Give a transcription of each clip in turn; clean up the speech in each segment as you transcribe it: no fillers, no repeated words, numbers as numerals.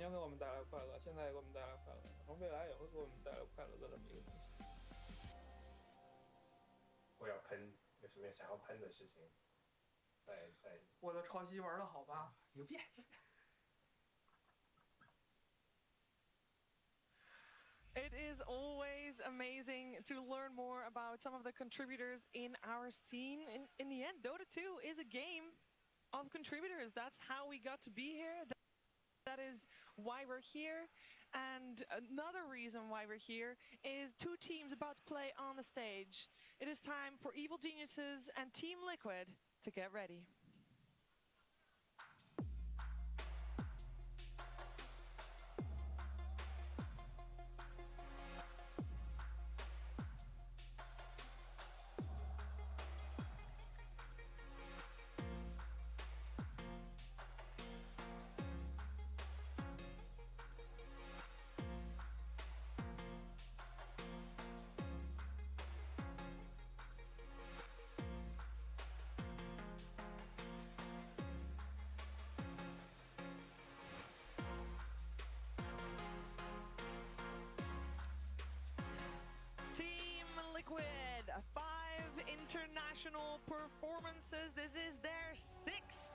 年给我们带来快乐，现在也给我们带来快乐，从未来也会给我们带来快乐的这么一个东西。我要喷，有什么想要喷的事情？在我的抄袭玩的好吧？牛逼！It is always amazing to learn more about some of the contributors in our scene. In the end, Dota 2 is a game of contributors. That's how we got to be here. That is why we're here. And another reason why we're here is two teams about to play on the stage. It is time for Evil Geniuses and Team Liquid to get ready. Liquid, 5 international performances. This is their 6th.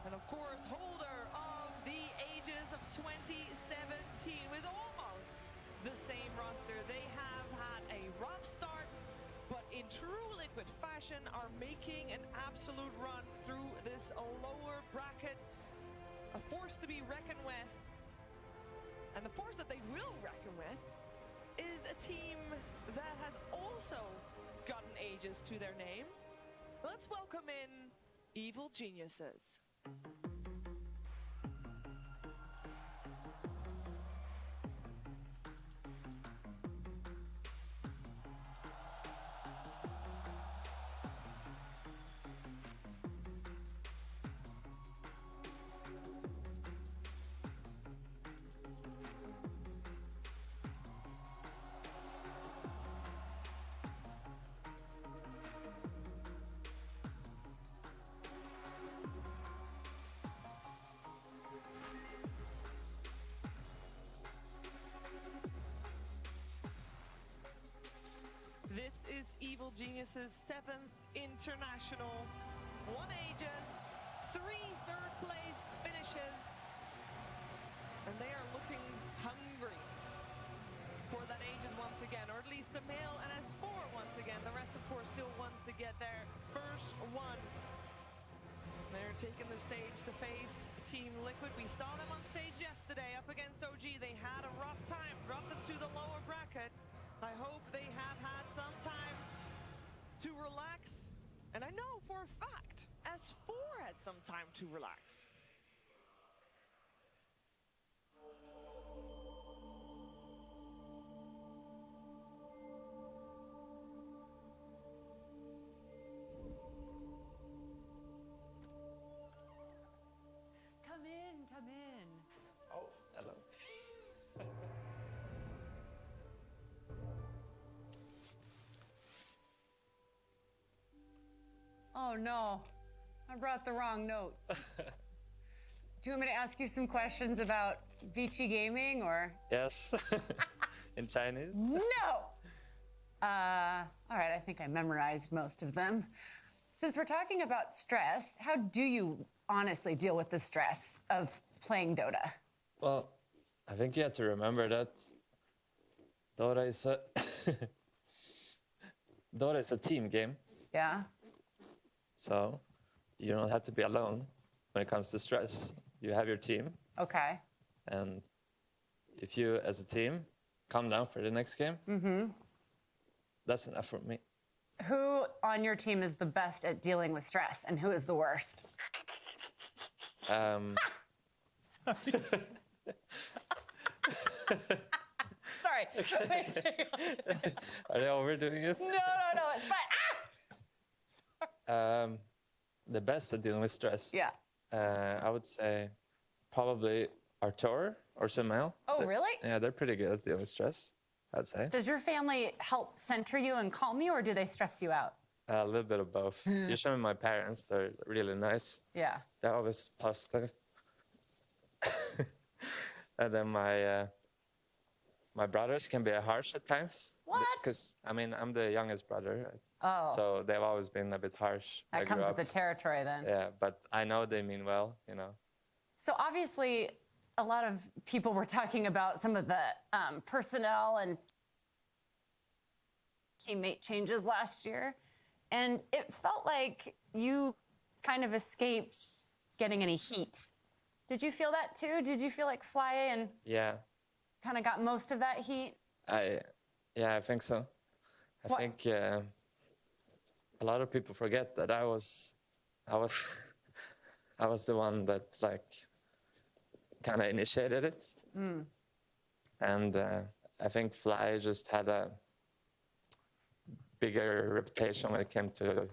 And of course, holder of the ages of 2017 with almost the same roster. They have had a rough start, but in true Liquid fashion are making an absolute run through this lower bracket. A force to be reckoned with. And the force that they will reckon with is a team that has also gotten ages to their name. Let's welcome in Evil Geniuses. This is Evil Geniuses' 7th international. 1 Aegis, 3 third place finishes. And they are looking hungry for that Aegis once again, or at least a male and S4 once again. The rest, of course, still wants to get their first one. They're taking the stage to face Team Liquid. We saw them on stage yesterday up against OG. They had a rough time, dropped them to the lower bracket. I hope they have had some time to relax. And I know for a fact, S4 had some time to relax. Come in, come in. Oh, hello. Oh no, I brought the wrong notes. Do you want me to ask you some questions about Vici Gaming or? Yes, in Chinese. No! All right, I think I memorized most of them. Since we're talking about stress, how do you honestly deal with the stress of playing Dota? Well, I think you have to remember that Dota is a Dota is a team game. Yeah? So you don't have to be alone when it comes to stress. You have your team, Okay. and if you, as a team, come down for the next game, that's enough for me. Who on your team is the best at dealing with stress and who is the worst? Um, Sorry. Are they overdoing it? No, it's fine. The best at dealing with stress. Yeah. I would say probably Artur or Sumail. Oh, really? Yeah, they're pretty good at dealing with stress, I'd say. Does your family help center you and calm you, or do they stress you out? A little bit of both. Usually my parents, they're really nice. Yeah. They're always positive. And then my brothers can be harsh at times. What? Because I mean, I'm the youngest brother, Oh, so they've always been a bit harsh. I that grew comes with up. the territory then. Yeah, but I know they mean well, you know. So obviously, a lot of people were talking about some of the personnel and teammate changes last year, and it felt like you kind of escaped getting any heat. Did you feel that too? Did you feel like Fly and Yeah, kind of got most of that heat? I think so. I What- think a lot of people forget that I was I was the one that like kind of initiated it. And I think Fly just had a bigger reputation when it came to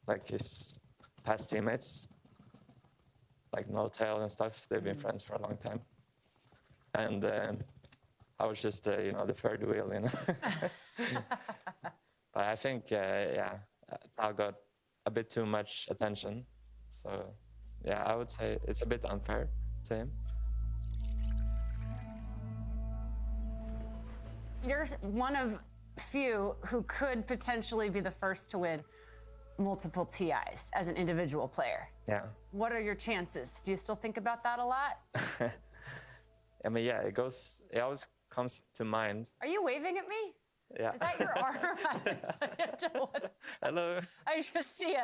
like his past teammates, like No Tail and stuff. They've been friends for a long time, and I was just you know, the third wheel, you know. But I think Tal got a bit too much attention, so yeah, I would say it's a bit unfair to him. You're one of few who could potentially be the first to win multiple TIs as an individual player. Yeah. What are your chances? Do you still think about that a lot? I mean, yeah, it always comes to mind. Are you waving at me? Yeah. Is that your arm? Hello. I just see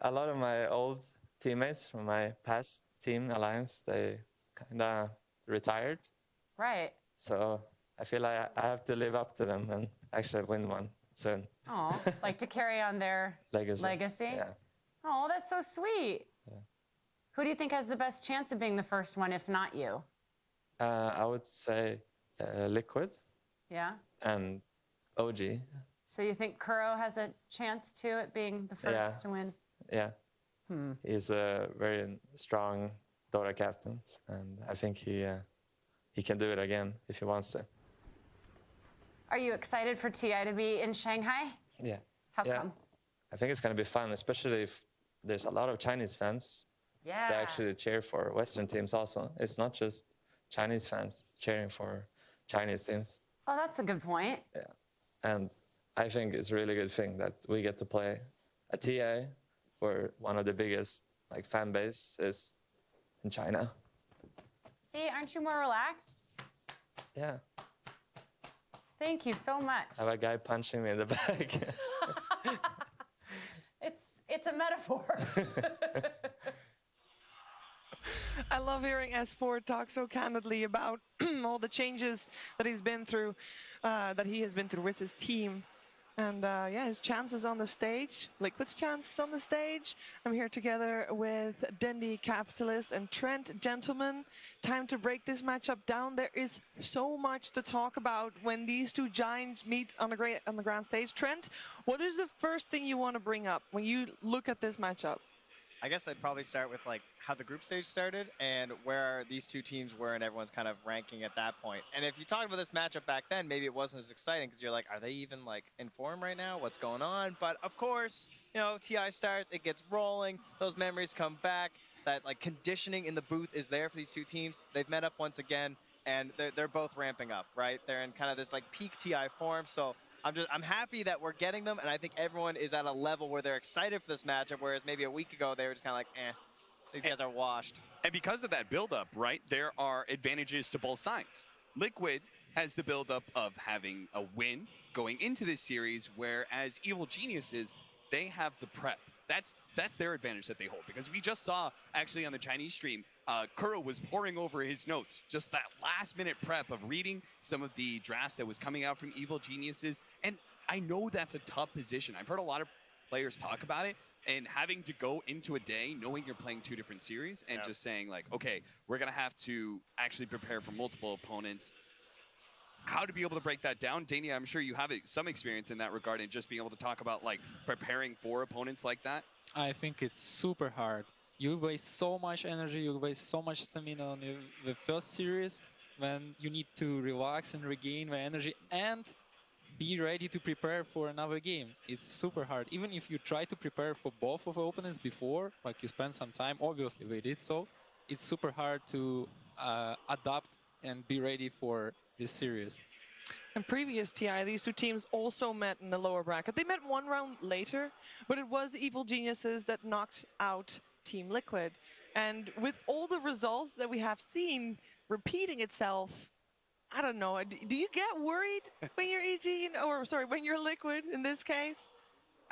A lot of my old teammates from my past team alliance, they kind of retired. Right. So I feel like I have to live up to them and actually win one soon. Oh, like to carry on their legacy? Yeah. Oh, that's so sweet. Yeah. Who do you think has the best chance of being the first one, if not you? I would say Liquid Yeah. and OG. So you think Kuro has a chance too at being the first Yeah. to win? Yeah. He's a very strong Dota captain, and I think he can do it again if he wants to. Are you excited for TI to be in Shanghai? Yeah. How Yeah. come? I think it's going to be fun, especially if there's a lot of Chinese fans Yeah. that actually cheer for Western teams also. It's not just Chinese fans cheering for Chinese teams. Oh, that's a good point. Yeah. And I think it's a really good thing that we get to play a TA where one of the biggest like fan base is in China. See, aren't you more relaxed? Yeah. Thank you so much. I have a guy punching me in the back. It's a metaphor. I love hearing S4 talk so candidly about all the changes that he's been through, that he has been through with his team. And yeah, his chances on the stage, Liquid's chances on the stage. I'm here together with Dendy, Capitalist, and Trent. Gentlemen, time to break this matchup down. There is so much to talk about when these two giants meet on the grand stage. Trent, what is the first thing you want to bring up when you look at this matchup? I guess I'd probably start with like how the group stage started and where these two teams were and everyone's kind of ranking at that point. And if you talked about this matchup back then, maybe it wasn't as exciting because you're like, are they even like in form right now? What's going on? But of course, you know, TI starts, it gets rolling, those memories come back, that like conditioning in the booth is there for these two teams. They've met up once again and they're both ramping up, right? They're in kind of this like peak TI form. So I'm happy that we're getting them, and I think everyone is at a level where they're excited for this matchup, whereas maybe a week ago they were just kind of like, these guys are washed. And because of that buildup, right, there are advantages to both sides. Liquid has the buildup of having a win going into this series, whereas Evil Geniuses, they have the prep. That's their advantage that they hold, because we just saw, actually on the Chinese stream, Kuro was poring over his notes, just that last-minute prep of reading some of the drafts that was coming out from Evil Geniuses, and I know that's a tough position. I've heard a lot of players talk about it, and having to go into a day knowing you're playing two different series and just saying, like, okay, we're going to have to actually prepare for multiple opponents. How to be able to break that down? Dania, I'm sure you have some experience in that regard and just being able to talk about, like, preparing for opponents like that. I think it's super hard. You waste so much energy, you waste so much stamina on the first series when you need to relax and regain the energy and be ready to prepare for another game. It's super hard. Even if you try to prepare for both of the opponents before, like you spend some time, obviously we did so, it's super hard to adapt and be ready for this series. In previous TI, these two teams also met in the lower bracket. They met one round later, but it was Evil Geniuses that knocked out Team Liquid. And with all the results that we have seen repeating itself, I don't know. Do you get worried when you're EG, or sorry, when you're Liquid in this case?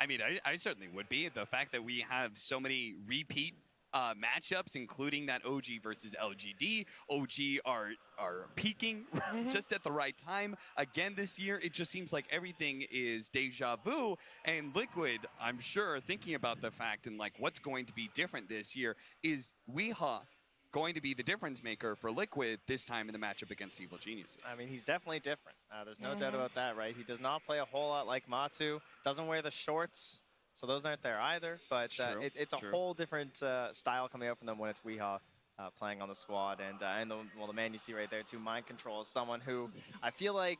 I mean, I certainly would be. The fact that we have so many repeat matchups, including that OG versus LGD. OG are peaking just at the right time. Again this year, it just seems like everything is deja vu. And Liquid, I'm sure, thinking about the fact and like what's going to be different this year, is Weeha going to be the difference maker for Liquid this time in the matchup against Evil Geniuses? I mean, he's definitely different. There's no doubt about that, right? He does not play a whole lot like Matu. Doesn't wear the shorts. So those aren't there either, but it's a whole different style coming out from them when it's Weeha playing on the squad. And the man you see right there too, Mind Control, is someone who I feel like,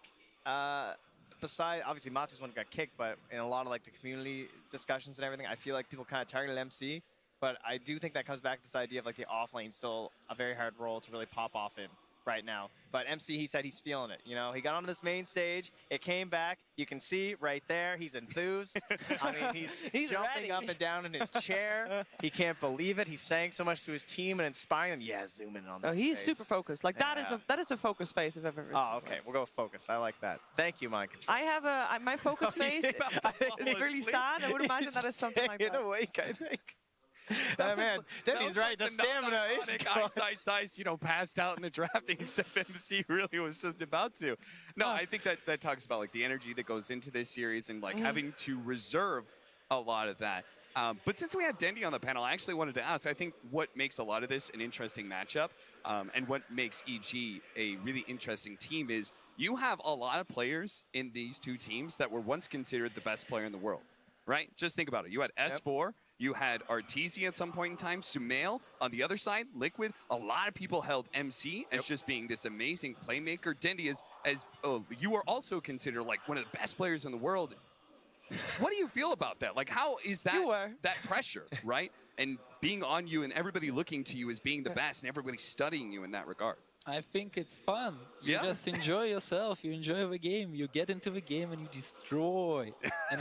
besides, obviously Matu's one who got kicked, but in a lot of like the community discussions and everything, I feel like people kind of targeted MC. But I do think that comes back to this idea of like the off lane still a very hard role to really pop off in right now. But MC, he said he's feeling it. You know, he got on this main stage. It came back. You can see right there. He's enthused. I mean, he's jumping up and down in his chair. He can't believe it. He's saying so much to his team and inspiring them. Yeah, zoom in on that. Oh, he's face. super focused. Like that is a focus face if I've ever seen. Oh, okay. We'll go with focus. I like that. Thank you, Mind Control. I have my focus face is really sad. I would imagine that is something like that. Awake, I think. Man, Denny's right. The stamina is Ice, passed out in the drafting, except MC really was just about to. No, I think that talks about like the energy that goes into this series and like having to reserve a lot of that. But since we had Dendy on the panel, I actually wanted to ask, I think what makes a lot of this an interesting matchup and what makes EG a really interesting team is you have a lot of players in these two teams that were once considered the best player in the world, right? Just think about it. You had S4. You had Arteezy at some point in time, Sumail on the other side, Liquid. A lot of people held MC as just being this amazing playmaker. Dendy, you are also considered like one of the best players in the world. What do you feel about that? Like, how is that pressure, right? And being on you and everybody looking to you as being the best and everybody studying you in that regard. I think it's fun. You just enjoy yourself. You enjoy the game. You get into the game and you destroy. And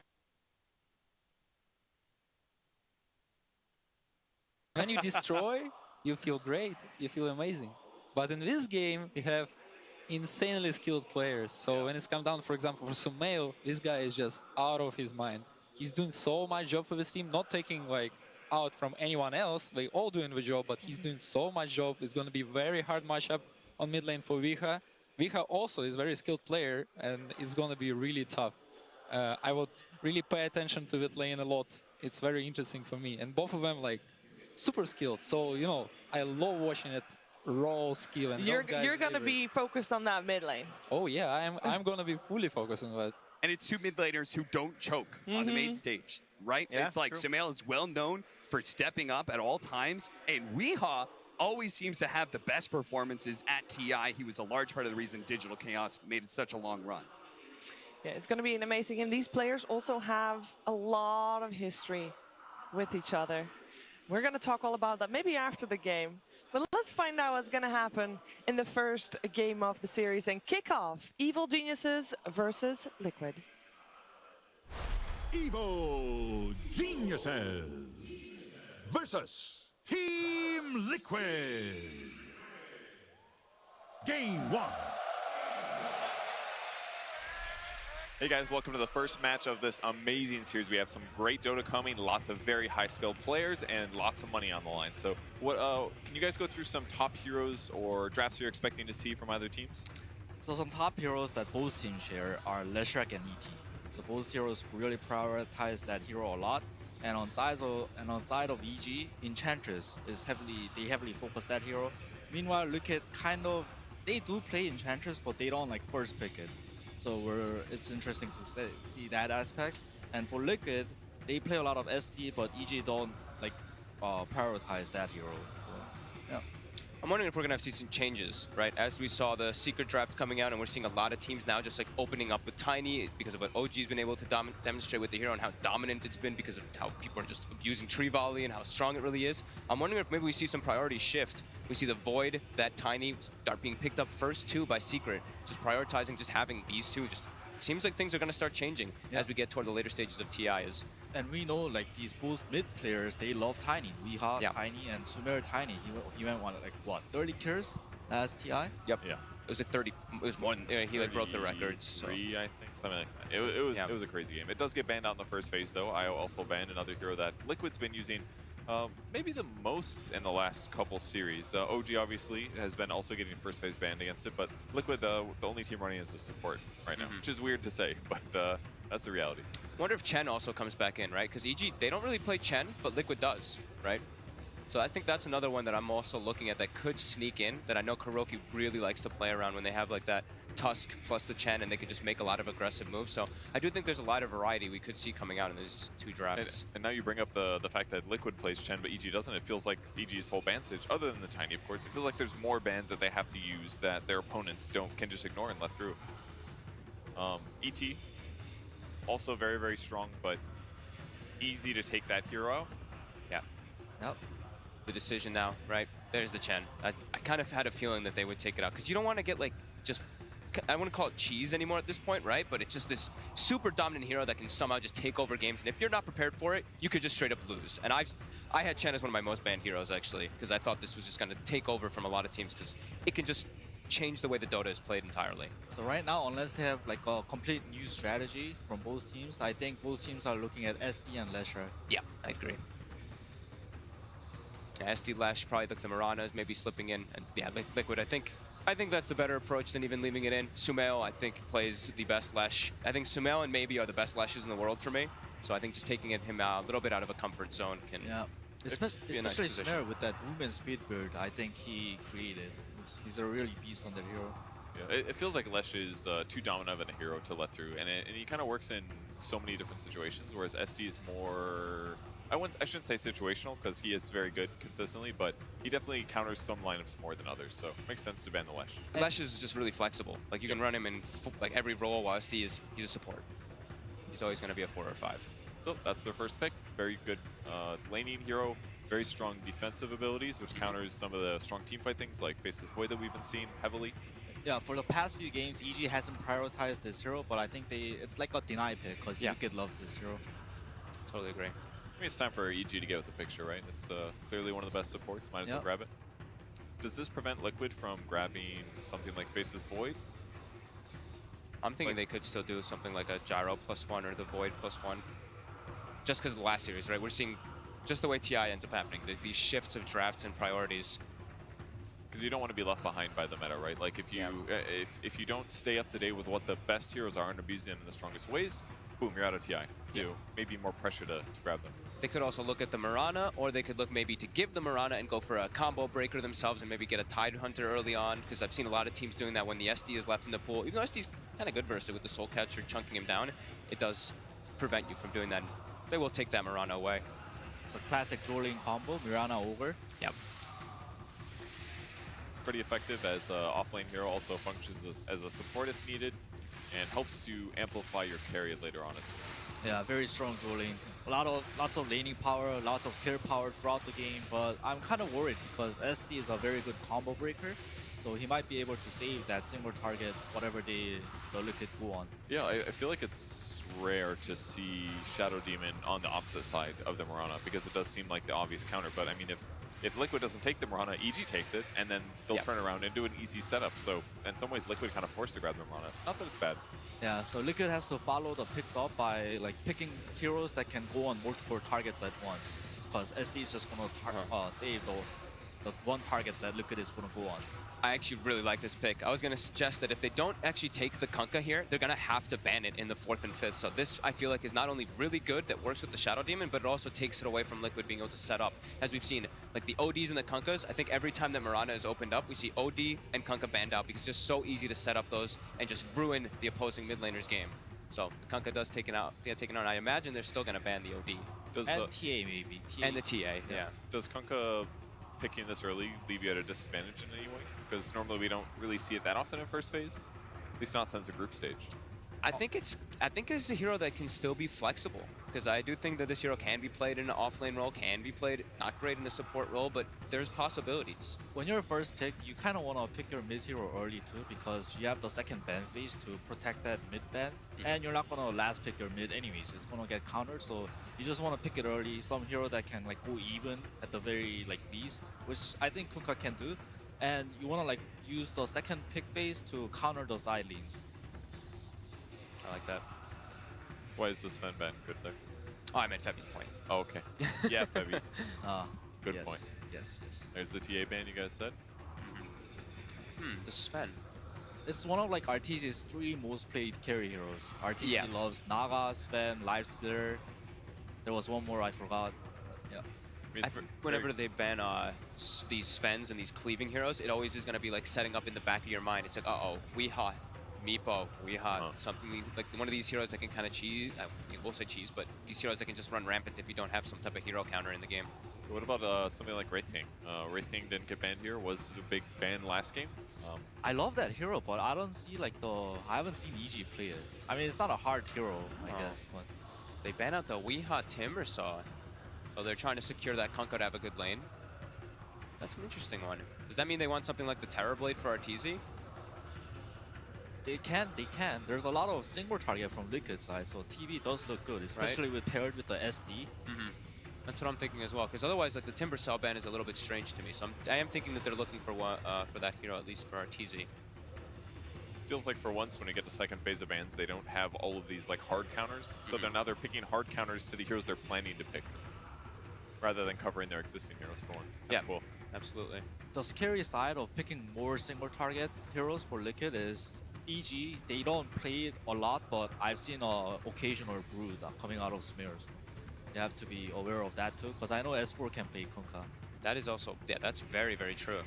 when you destroy, you feel great, you feel amazing. But in this game, you have insanely skilled players. So when it's come down, for example, for Sumail, this guy is just out of his mind. He's doing so much job for this team, not taking like out from anyone else. They all doing the job, but he's doing so much job. It's going to be very hard matchup on mid lane for Weeha. Weeha also is a very skilled player, and it's going to be really tough. I would really pay attention to that lane a lot. It's very interesting for me. And both of them, like, super skilled, so I love watching it. Raw skill, and you're gonna be focused on that mid lane. Oh yeah, I'm gonna be fully focused on that. And it's two mid laners who don't choke on the main stage, right? Yeah, it's like Sumail is well known for stepping up at all times, and Weeha always seems to have the best performances at TI. He was a large part of the reason Digital Chaos made it such a long run. Yeah, it's gonna be an amazing game. These players also have a lot of history with each other. We're going to talk all about that maybe after the game. But let's find out what's going to happen in the first game of the series and kick off Evil Geniuses versus Liquid. Evil Geniuses versus Team Liquid. Game 1. Hey guys, welcome to the first match of this amazing series. We have some great Dota coming, lots of very high-skilled players, and lots of money on the line. So, can you guys go through some top heroes or drafts you're expecting to see from either teams? So some top heroes that both teams share are Leshrac and ET. So both heroes really prioritize that hero a lot. And on side of EG, Enchantress is heavily focus that hero. Meanwhile, Liquid they do play Enchantress, but they don't like first pick it. So it's interesting to see that aspect. And for Liquid, they play a lot of ST, but EG don't like prioritize that hero. So, yeah. I'm wondering if we're going to see some changes, right? As we saw the secret drafts coming out, and we're seeing a lot of teams now just like opening up with Tiny because of what OG's been able to demonstrate with the hero and how dominant it's been because of how people are just abusing Tree Volley and how strong it really is. I'm wondering if maybe we see some priority shift We see the Void, that Tiny, start being picked up first too by Secret, just prioritizing just having these two. Just it seems like things are going to start changing as we get toward the later stages of TI. And we know like these both mid players, they love Tiny. Weeha Tiny and Sumer Tiny. He went on like what, 30 kills last TI? Yep. Yeah. It was like 30. It was more than he like broke the records. So. I think, something like that. It was a crazy game. It does get banned out in the first phase though. I also banned another hero that Liquid's been using maybe the most in the last couple series. OG obviously has been also getting first phase banned against it, but Liquid, the only team running is the support right now, which is weird to say, but that's the reality. I wonder if Chen also comes back in, right? Because EG, they don't really play Chen, but Liquid does, right? So I think that's another one that I'm also looking at that could sneak in, that I know Kuroki really likes to play around when they have like that Tusk plus the Chen and they could just make a lot of aggressive moves. So I do think there's a lot of variety we could see coming out in these two drafts. And now you bring up the fact that Liquid plays Chen, but EG doesn't. It feels like EG's whole ban stage, other than the Tiny, of course, it feels like there's more bans that they have to use that their opponents can just ignore and let through. ET, also very, very strong, but easy to take that hero out. Yeah. Yep. The decision now, right? There's the Chen. I kind of had a feeling that they would take it out because you don't want to get like just, I wouldn't call it cheese anymore at this point, right? But it's just this super dominant hero that can somehow just take over games. And if you're not prepared for it, you could just straight up lose. And I had Chen as one of my most banned heroes actually because I thought this was just going to take over from a lot of teams because it can just change the way the Dota is played entirely. So right now, unless they have like a complete new strategy from both teams, I think both teams are looking at SD and Lesher. Yeah, I agree. Yeah, SD Lash probably like the Maranas maybe slipping in, and yeah, Liquid. I think that's the better approach than even leaving it in. Sumail I think plays the best Lash. I think Sumail and maybe are the best Lashes in the world for me. So I think just taking him out a little bit out of a comfort zone can. Yeah, especially nice Sumail with that Ruben speed build. I think he created. He's a really beast on that hero. Yeah, it feels like Lesh is too dominant of a hero to let through, and he kind of works in so many different situations, whereas SD is more, I shouldn't say situational, because he is very good consistently, but he definitely counters some lineups more than others, so it makes sense to ban the Lesh. Lesh is just really flexible. Like, you can run him in like every role, while SD he's a support. He's always going to be a 4 or 5. So that's their first pick. Very good laning hero. Very strong defensive abilities, which counters some of the strong teamfight things like Faceless Void that we've been seeing heavily. Yeah, for the past few games, EG hasn't prioritized this hero, but I think it's like a deny pick because Liquid loves this hero. Totally agree. I mean, it's time for EG to get with the picture, right? It's clearly one of the best supports. Might as well grab it. Does this prevent Liquid from grabbing something like Faceless Void? I'm thinking they could still do something like a Gyro +1 or the Void +1. Just because of the last series, right? We're seeing just the way TI ends up happening, these shifts of drafts and priorities. Because you don't want to be left behind by the meta, right? Like if you if you don't stay up to date with what the best heroes are and abuse them in the strongest ways, boom, you're out of TI. So maybe more pressure to grab them. They could also look at the Mirana, or they could look maybe to give the Mirana and go for a combo breaker themselves and maybe get a Tide Hunter early on, because I've seen a lot of teams doing that when the SD is left in the pool. Even though SD's kind of good versus it with the Soul Catcher chunking him down, it does prevent you from doing that. They will take that Mirana away. It's a classic dueling combo, Mirana over. Yep. It's pretty effective as an offlane hero, also functions as a support if needed, and helps to amplify your carry later on as well. Yeah, very strong dueling. Lots of laning power, lots of kill power throughout the game, but I'm kind of worried because SD is a very good combo breaker, so he might be able to save that single target, whatever the Liquid go on. Yeah, I feel like it's rare to see Shadow Demon on the opposite side of the Mirana because it does seem like the obvious counter, but I mean if Liquid doesn't take the Mirana, EG takes it, and then they'll turn around and do an easy setup. So in some ways, Liquid kind of forced to grab the Mirana. Not that it's bad. Yeah, so Liquid has to follow the picks up by like picking heroes that can go on multiple targets at once, because SD is just gonna save the one target that Liquid is gonna go on. I actually really like this pick. I was going to suggest that if they don't actually take the Kunkka here, they're going to have to ban it in the 4th and 5th. So this, I feel like, is not only really good that works with the Shadow Demon, but it also takes it away from Liquid being able to set up. As we've seen, like the ODs and the Kunkkas, I think every time that Mirana is opened up, we see OD and Kunkka banned out because it's just so easy to set up those and just ruin the opposing mid laner's game. So the Kunkka does take it out. I imagine they're still going to ban the OD. And TA maybe. And the TA, yeah. Does Kunkka picking this early leave you at a disadvantage in any way? Because normally we don't really see it that often in first phase, at least not since the group stage. I think it's a hero that can still be flexible, because I do think that this hero can be played in an offlane role, can be played not great in a support role, but there's possibilities. When you're first pick, you kind of want to pick your mid hero early too, because you have the second ban phase to protect that mid ban, and you're not gonna last pick your mid anyways. It's gonna get countered, so you just want to pick it early. Some hero that can like go even at the very least, which I think Kunkka can do, and you want to like use the second pick phase to counter the side lanes. I like that. Why is this Fen ban good there? Oh, I meant Febby's point. Oh, okay. Yeah, Febby. Good Yes, point. Yes, yes. There's the TA ban you guys said. This is Sven. It's one of like RTZ's 3 most played carry heroes. RTZ loves Naga, Sven, Life Splitter. There was one more I forgot. Yeah. Whenever they ban these Svens and these cleaving heroes, it always is going to be like setting up in the back of your mind. It's like, uh-oh, we hot. Meepo, we hot. Something like one of these heroes that can kind of cheese. We'll say cheese, but these heroes that can just run rampant if you don't have some type of hero counter in the game. What about something like Wraith King? Wraith King didn't get banned here. Was a big ban last game. I love that hero, but I don't see like I haven't seen EG play it. I mean, it's not a hard hero, I guess. But they ban out the Weeha Timbersaw, so they're trying to secure that Kunkka to have a good lane. That's an interesting one. Does that mean they want something like the Terrorblade for RTZ? They can. There's a lot of single target from Liquid side, so TV does look good, especially paired with the SD. That's what I'm thinking as well, because otherwise, like the Timbersaw ban is a little bit strange to me. So I am thinking that they're looking for one for that hero, at least for RTZ. Feels like for once, when we get to second phase of bans, they don't have all of these like hard counters. So they're picking hard counters to the heroes they're planning to pick, rather than covering their existing heroes for once. Yeah, cool. Absolutely. The scary side of picking more single target heroes for Liquid is EG. They don't play it a lot, but I've seen an occasional brood coming out of smears. You have to be aware of that too, because I know S4 can play Kunkka. That is also, that's very, very true.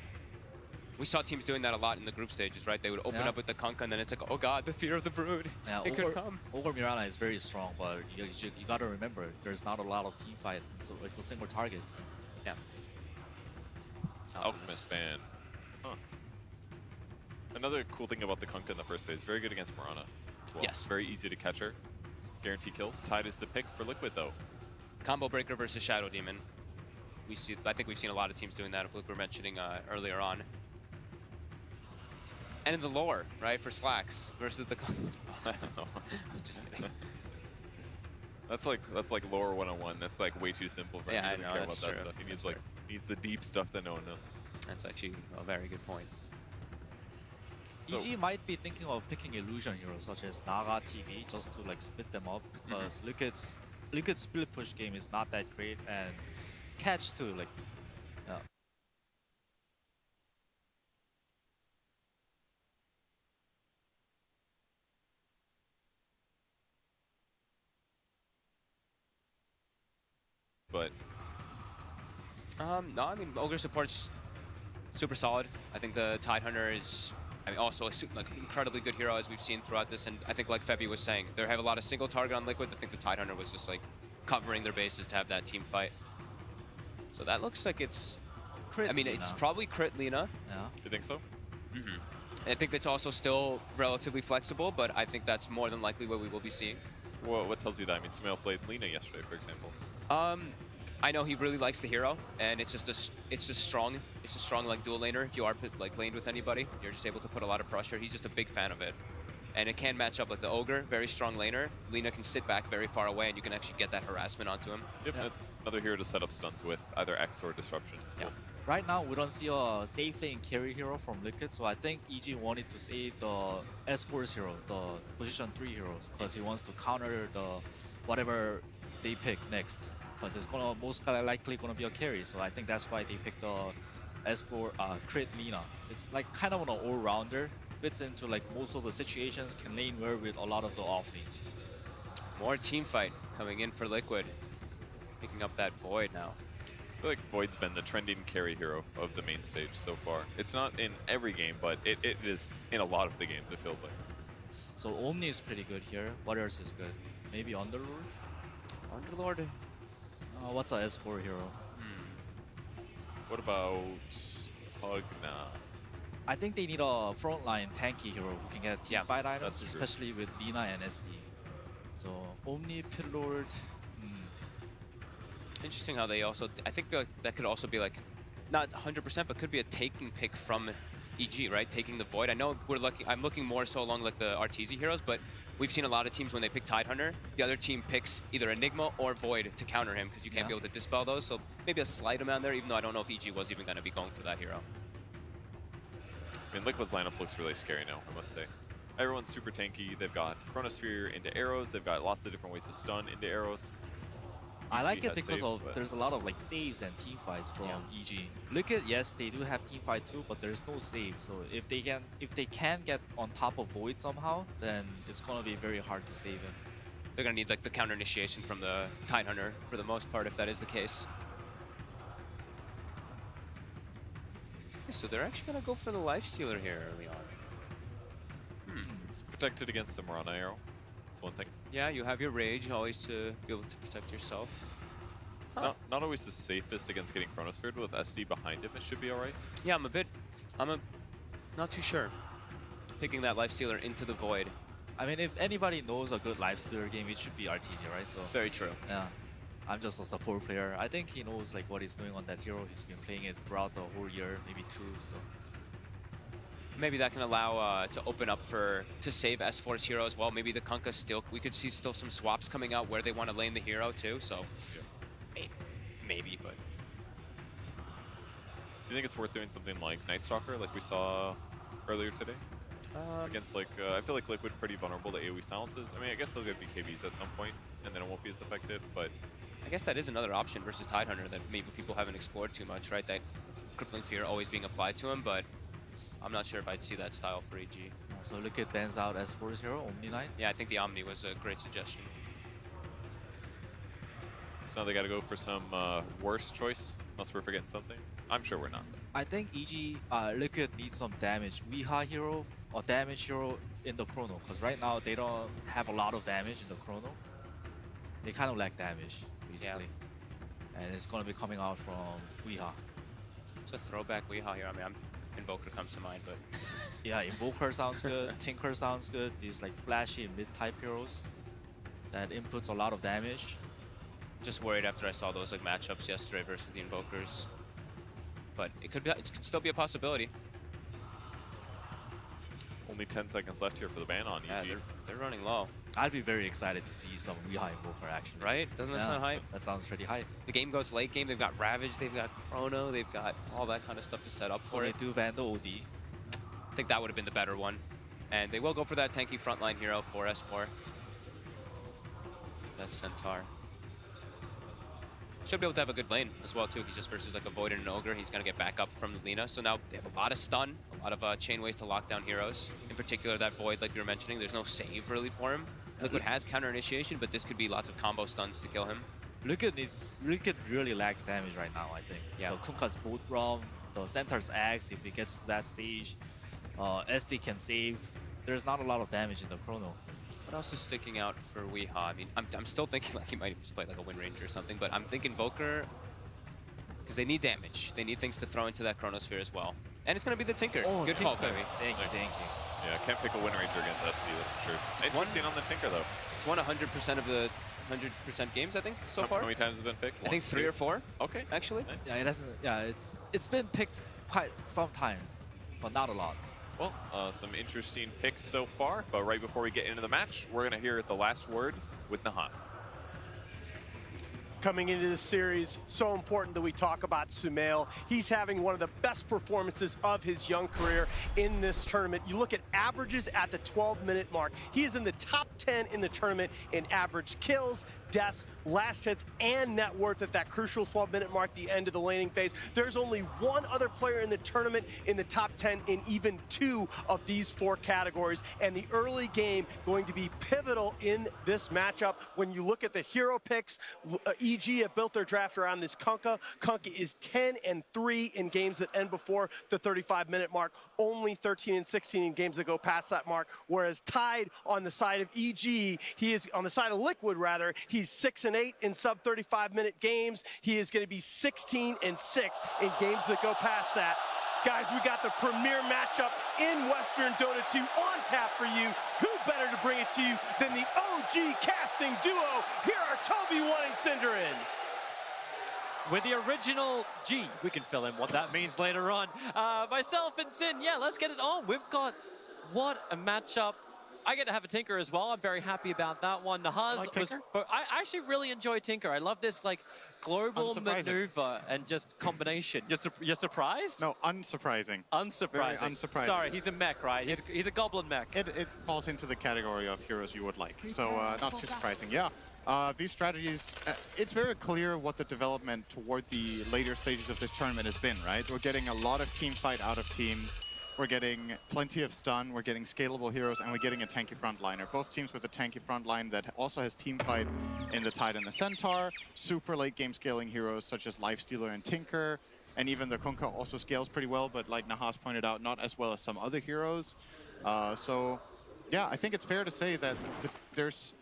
We saw teams doing that a lot in the group stages, right? They would open up with the Kunkka, and then it's like, oh god, the fear of the brood. Yeah, it could come. Ogre Mirana is very strong, but you gotta remember, there's not a lot of team fight, so it's a single target. Yeah. Alchemist ban. Huh. Another cool thing about the Kunkka in the first phase, very good against Mirana as well. Yes. Very easy to catch her. Guarantee kills. Tide is the pick for Liquid though. Combo Breaker versus Shadow Demon. I think we've seen a lot of teams doing that, like we were mentioning earlier on. And in the lore, right, for Slacks versus the... Just kidding. That's like lore 101. That's like way too simple for him. He doesn't care about that stuff. He needs needs the deep stuff that no one knows. That's actually a very good point. EG might be thinking of picking illusion heroes such as Naga TV just to like split them up, because Liquid's split push game is not that great, and catch too, like But no, I mean Ogre support's super solid. I think the Tidehunter is, also a incredibly good hero, as we've seen throughout this. And I think, like Febby was saying, they have a lot of single target on Liquid. I think the Tidehunter was just like covering their bases to have that team fight. So that looks like it's crit Lina. It's probably crit Lina. Yeah. You think so? I think that's also still relatively flexible, but I think that's more than likely what we will be seeing. Well, what tells you that? I mean, Sumail played Lina yesterday, for example. I know he really likes the hero, and it's a strong like dual laner. If you are like laned with anybody, you're just able to put a lot of pressure. He's just a big fan of it, and it can match up like the Ogre, very strong laner. Lina can sit back very far away, and you can actually get that harassment onto him. Yep, that's another hero to set up stunts with, either X or disruption. Yeah. Right now, we don't see a safe lane carry hero from Liquid, so I think EG wanted to save the S4's hero, the position 3 heroes, because he wants to counter the whatever they pick next, because it's most likely gonna be a carry. So I think that's why they picked the S4 crit Lina. It's like kind of an all-rounder, fits into like most of the situations, can lane well with a lot of the off lanes. More team fight coming in for Liquid, picking up that Void now. I feel like Void's been the trending carry hero of the main stage so far. It's not in every game, but it is in a lot of the games, it feels like. So Omni is pretty good here. What else is good? Maybe Underlord? Underlord? What's a S4 hero? What about Pugna? I think they need a frontline tanky hero who can get team fight items, that's true. especially with Lina and SD. So Omni, Pitlord. Interesting how they also, I think that could also be like, not 100%, but could be a taking pick from EG, right? Taking the Void. I know I'm looking more so along like the Arteezy heroes, but we've seen a lot of teams when they pick Tidehunter, the other team picks either Enigma or Void to counter him because you can't be able to dispel those. So maybe a slight amount there, even though I don't know if EG was even going to be going for that hero. I mean, Liquid's lineup looks really scary now, I must say. Everyone's super tanky. They've got Chronosphere into arrows. They've got lots of different ways to stun into arrows. I like EG it has because saves, but there's a lot of like saves and team fights from EG. Liquid, yes, they do have team fight too, but there's no save. So if they can get on top of Void somehow, then it's gonna be very hard to save him. They're going to need like the counter initiation from the Tidehunter for the most part, if that is the case. So they're actually going to go for the Lifestealer here early on. It's protected against the Mirana arrow. That's one thing. Yeah, you have your Rage always to be able to protect yourself. It's not always the safest against getting Chronosphered, but with SD behind him, it should be alright. Yeah, I'm not too sure. Picking that Lifestealer into the Void. I mean, if anybody knows a good lifestealer game, it should be Arteezy, right? So it's very true. Yeah, I'm just a support player. I think he knows like what he's doing on that hero. He's been playing it throughout the whole year, maybe 2. So maybe that can allow to open up to save S4's hero as well. Maybe the Kunkka still, we could see still some swaps coming out where they want to lane the hero too. So maybe, but. Do you think it's worth doing something like Night Stalker, like we saw earlier today? Against like, I feel like Liquid pretty vulnerable to AoE silences. I mean, I guess they'll get BKBs at some point, and then it won't be as effective, but... I guess that is another option versus Tidehunter that maybe people haven't explored too much, right? That Crippling Fear always being applied to him, but I'm not sure if I'd see that style for EG. So Liquid bans out S4's hero, Omni Knight? Yeah, I think the Omni was a great suggestion. So now they gotta go for some worse choice, unless we're forgetting something. I'm sure we're not, though. I think EG, Liquid needs some damage. Weeha hero or damage hero in the chrono, because right now they don't have a lot of damage in the chrono. They kind of lack damage, basically. Yeah. And it's going to be coming out from Weeha. It's a throwback Weeha here. I mean, Invoker comes to mind, but... Yeah, Invoker sounds good, Tinker sounds good. These like flashy mid-type heroes that inputs a lot of damage. Just worried after I saw those like matchups yesterday versus the Invokers. But it could still be a possibility. Only 10 seconds left here for the ban on EG. Yeah, they're running low. I'd be very excited to see some Weeha Invoker action. Right? Doesn't that sound hype? That sounds pretty hype. The game goes late game. They've got Ravage, they've got Chrono, they've got all that kind of stuff to set up for it. it. They do ban the OD. I think that would have been the better one. And they will go for that tanky frontline hero for S4. That Centaur. Should be able to have a good lane as well too. He's just versus like a Void and an Ogre. He's gonna get back up from Lina. So now they have a lot of stun, a lot of chain ways to lock down heroes. In particular, that Void, like you were mentioning, there's no save really for him. Liquid has counter initiation, but this could be lots of combo stuns to kill him. Liquid really lacks damage right now, I think. Yeah. The Kunkka's boot rom, the Centaur's axe, if it gets to that stage, SD can save. There's not a lot of damage in the chrono. What else is sticking out for Weeha? I mean, I'm still thinking like he might just play like a Wind Ranger or something, but I'm thinking Invoker, because they need damage. They need things to throw into that Chronosphere as well. And it's going to be the Tinker. Oh, good call, baby. Thank you. Yeah, can't pick a Wind Ranger against SD, that's for sure. Interesting on the Tinker, though. It's won 100% of the 100% games, I think, so far. How many times has it been picked? I think 3 or 4. Okay. Actually. Yeah, it hasn't. Yeah, it's been picked quite some time, but not a lot. Well, some interesting picks so far, but right before we get into the match, we're going to hear the last word with Nahas. Coming into this series, so important that we talk about Sumail. He's having one of the best performances of his young career in this tournament. You look at averages at the 12-minute mark. He is in the top 10 in the tournament in average kills, deaths, last hits, and net worth at that crucial 12-minute mark, the end of the laning phase. There's only one other player in the tournament in the top 10 in even 2 of these 4 categories, and the early game going to be pivotal in this matchup. When you look at the hero picks, EG have built their draft around this Kunkka. Kunkka is 10-3 in games that end before the 35-minute mark, only 13-16 in games that go past that mark, whereas Tide on the side of EG, he is on the side of Liquid rather, he's 6-8 in sub 35-minute games. He is going to be 16-6 in games that go past that. Guys, we got the premier matchup in Western Dota 2 on tap for you. Who better to bring it to you than the OG casting duo? Here are Toby One and Cinderin. With the original G, we can fill in what that means later on. Myself and Sin, yeah, let's get it on. We've got, what a matchup. I get to have a Tinker as well. I'm very happy about that one. Nahaz like was, I actually really enjoy Tinker. I love this like global maneuver and just combination. You're surprised? No, unsurprising. Unsurprising. Very unsurprising. Sorry, he's a mech, right? He's a goblin mech. It falls into the category of heroes you would like. So not too surprising. Yeah. These strategies, it's very clear what the development toward the later stages of this tournament has been, right? We're getting a lot of team fight out of teams. We're getting plenty of stun, we're getting scalable heroes, and we're getting a tanky frontliner. Both teams with a tanky frontline that also has team fight in the Tide and the Centaur, super late game scaling heroes such as Lifestealer and Tinker, and even the Kunkka also scales pretty well, but like Nahas pointed out, not as well as some other heroes. So yeah, I think it's fair to say that there's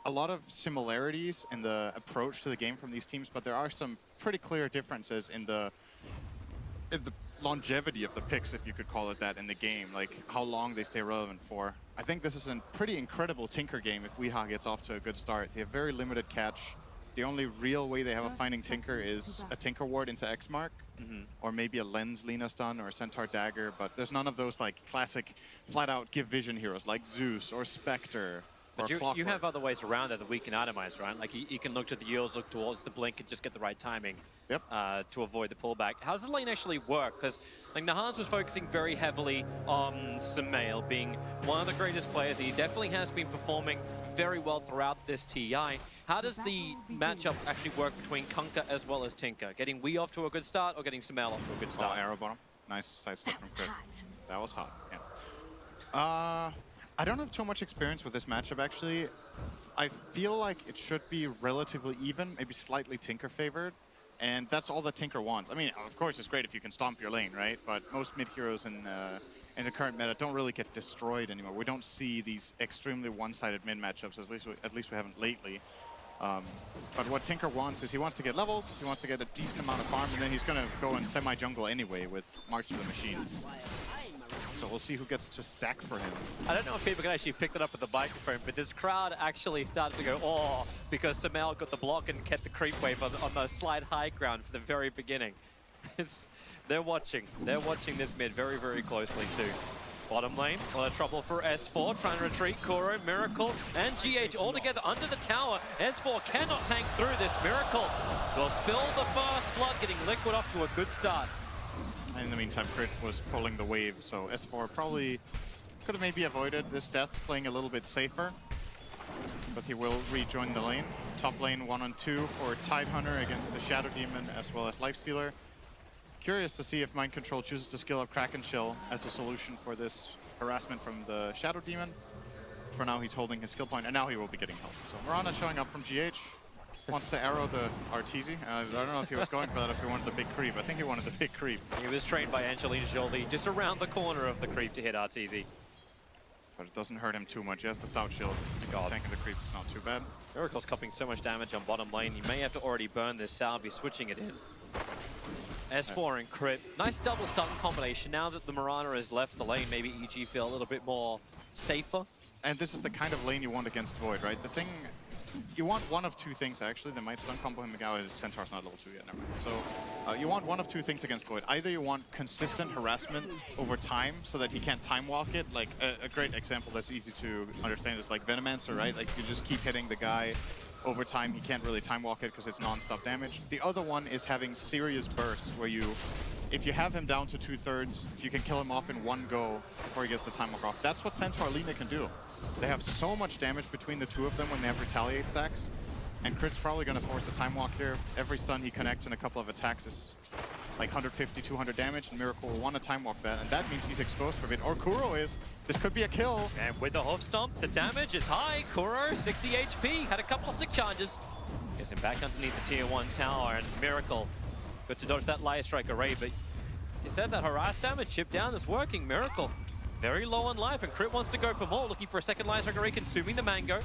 a lot of similarities in the approach to the game from these teams, but there are some pretty clear differences in the longevity of the picks, if you could call it that, in the game, like how long they stay relevant for. I think this is a pretty incredible Tinker game if Weeha gets off to a good start. They have very limited catch. The only real way they have of finding Tinker is a Tinker ward into X-Mark, or maybe a Lens Lina stun or a Centaur dagger, but there's none of those like classic flat-out give vision heroes like Zeus or Spectre. But you have other ways around that we can itemize, right? Like you can look to the yields, look towards the blink, and just get the right timing to avoid the pullback. How does the lane actually work? Because like Nahaz was focusing very heavily on Sumail being one of the greatest players. He definitely has been performing very well throughout this TI. How does the matchup actually work between Kunkka as well as Tinker? Getting Wee off to a good start or getting Sumail off to a good start? Oh, arrow bottom. Nice side step from Crit. That was hot, yeah. I don't have too much experience with this matchup, actually. I feel like it should be relatively even, maybe slightly Tinker favored, and that's all that Tinker wants. I mean, of course, it's great if you can stomp your lane, right? But most mid heroes in the current meta don't really get destroyed anymore. We don't see these extremely one-sided mid matchups, at least we haven't lately. But what Tinker wants is he wants to get levels, he wants to get a decent amount of farm, and then he's going to go in semi-jungle anyway with March of the Machines. So we'll see who gets to stack for him. I don't know if people can actually pick that up with the microphone, but this crowd actually started to go, oh, because Sumail got the block and kept the creep wave on the slight high ground for the very beginning. They're watching this mid very, very closely too. Bottom lane, a lot of trouble for S4, trying to retreat. Kuro, Miracle, and GH all together under the tower. S4 cannot tank through this. Miracle will spill the first blood, getting Liquid off to a good start. And in the meantime, Crit was pulling the wave, so S4 probably could have maybe avoided this death, playing a little bit safer. But he will rejoin the lane. Top lane 1-on-2 for Tidehunter against the Shadow Demon as well as Lifestealer. Curious to see if Mind Control chooses to skill up Kraken Shell as a solution for this harassment from the Shadow Demon. For now, he's holding his skill point, and now he will be getting help. So Mirana showing up from GH. Wants to arrow the Arteezy. I don't know if he was going for that, if he wanted the big creep. I think he wanted the big creep. He was trained by Angelina Jolie just around the corner of the creep to hit Arteezy. But it doesn't hurt him too much. He has the Stout Shield. Tanking the creeps is not too bad. Miracle's cupping so much damage on bottom lane. He may have to already burn this Sal, be switching it in. S4 and Crit. Nice double stun combination. Now that the Mirana has left the lane, maybe EG feel a little bit more safer. And this is the kind of lane you want against Void, right? The thing, you want one of two things, actually. They might stun combo him again. His Centaur's not level 2 yet, never mind. So you want one of two things against Void. Either you want consistent harassment over time so that he can't time walk it. Like a great example that's easy to understand is like Venomancer, right? Like you just keep hitting the guy over time. He can't really time walk it because it's non-stop damage. The other one is having serious burst where you, if you have him down to 2/3, if you can kill him off in one go before he gets the time walk off. That's what Centaur Lina can do. They have so much damage between the two of them when they have retaliate stacks. And Crit's probably going to force a time walk here. Every stun he connects in a couple of attacks is like 150, 200 damage, and Miracle will want to time walk that, and that means he's exposed for a bit. Or Kuro is. This could be a kill. And with the hoof stomp, the damage is high. Kuro, 60 HP, had a couple of sick charges. Gets him back underneath the tier 1 tower, and Miracle good to dodge that Liar Strike array, but as you said, that harass damage chip down is working. Miracle very low on life, and Crit wants to go for more, looking for a second Liar Strike array, consuming the Mango.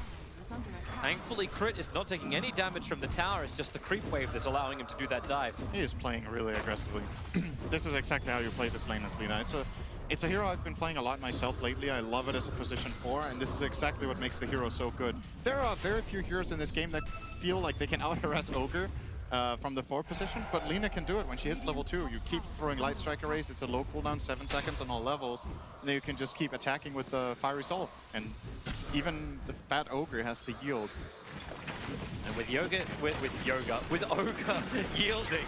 Thankfully, Crit is not taking any damage from the tower. It's just the creep wave that's allowing him to do that dive. He is playing really aggressively. This is exactly how you play this lane as Lina. It's a hero I've been playing a lot myself lately. I love it as a position 4, and this is exactly what makes the hero so good. There are very few heroes in this game that feel like they can out-harass Ogre from the 4 position, but Lina can do it when she hits level 2. You keep throwing Light Strike arrays, it's a low cooldown, 7 seconds on all levels, and then you can just keep attacking with the Fiery Soul. And even the fat Ogre has to yield. And with Ogre yielding,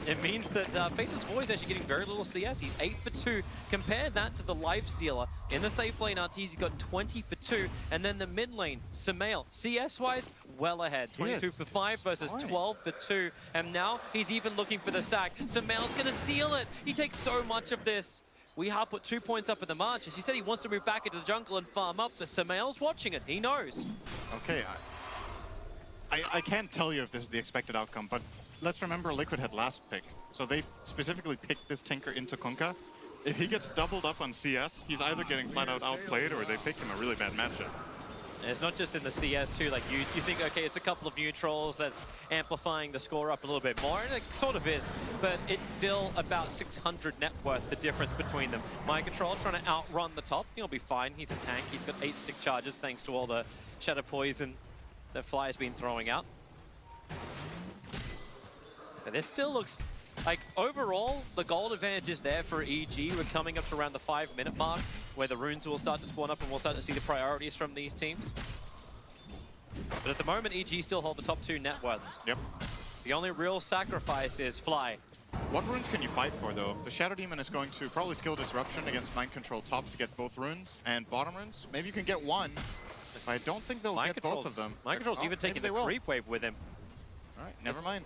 it means that Faceless Void is actually getting very little CS. He's 8 for 2. Compare that to the Lifestealer. In the safe lane, Arteezy's got 20 for 2. And then the mid lane, Sumail, CS-wise, well ahead. 22 for 5 versus 12 for 2. And now he's even looking for the stack. Sumail's going to steal it. He takes so much of this. Weeha put 2 points up in the March. She said he wants to move back into the jungle and farm up, but Sumail's watching it. He knows. Okay, I can't tell you if this is the expected outcome, but let's remember Liquid had last pick. So they specifically picked this Tinker into Kunkka. If he gets doubled up on CS, he's either getting flat out outplayed or they pick him a really bad matchup. And it's not just in the CS too, like you think, okay, it's a couple of neutrals that's amplifying the score up a little bit more, and it sort of is, but it's still about 600 net worth, the difference between them. My Control trying to outrun the top, he'll be fine, he's a tank, he's got 8 stick charges thanks to all the Shadow Poison that Fly's been throwing out. But this still looks like, overall, the gold advantage is there for EG. We're coming up to around the 5-minute mark, where the runes will start to spawn up and we'll start to see the priorities from these teams. But at the moment, EG still hold the top 2 net worths. Yep. The only real sacrifice is Fly. What runes can you fight for, though? The Shadow Demon is going to probably skill Disruption against Mind Control top to get both runes and bottom runes. Maybe you can get one, but I don't think they'll get both of them. Mind Control's even taking the creep wave with him. All right, never mind.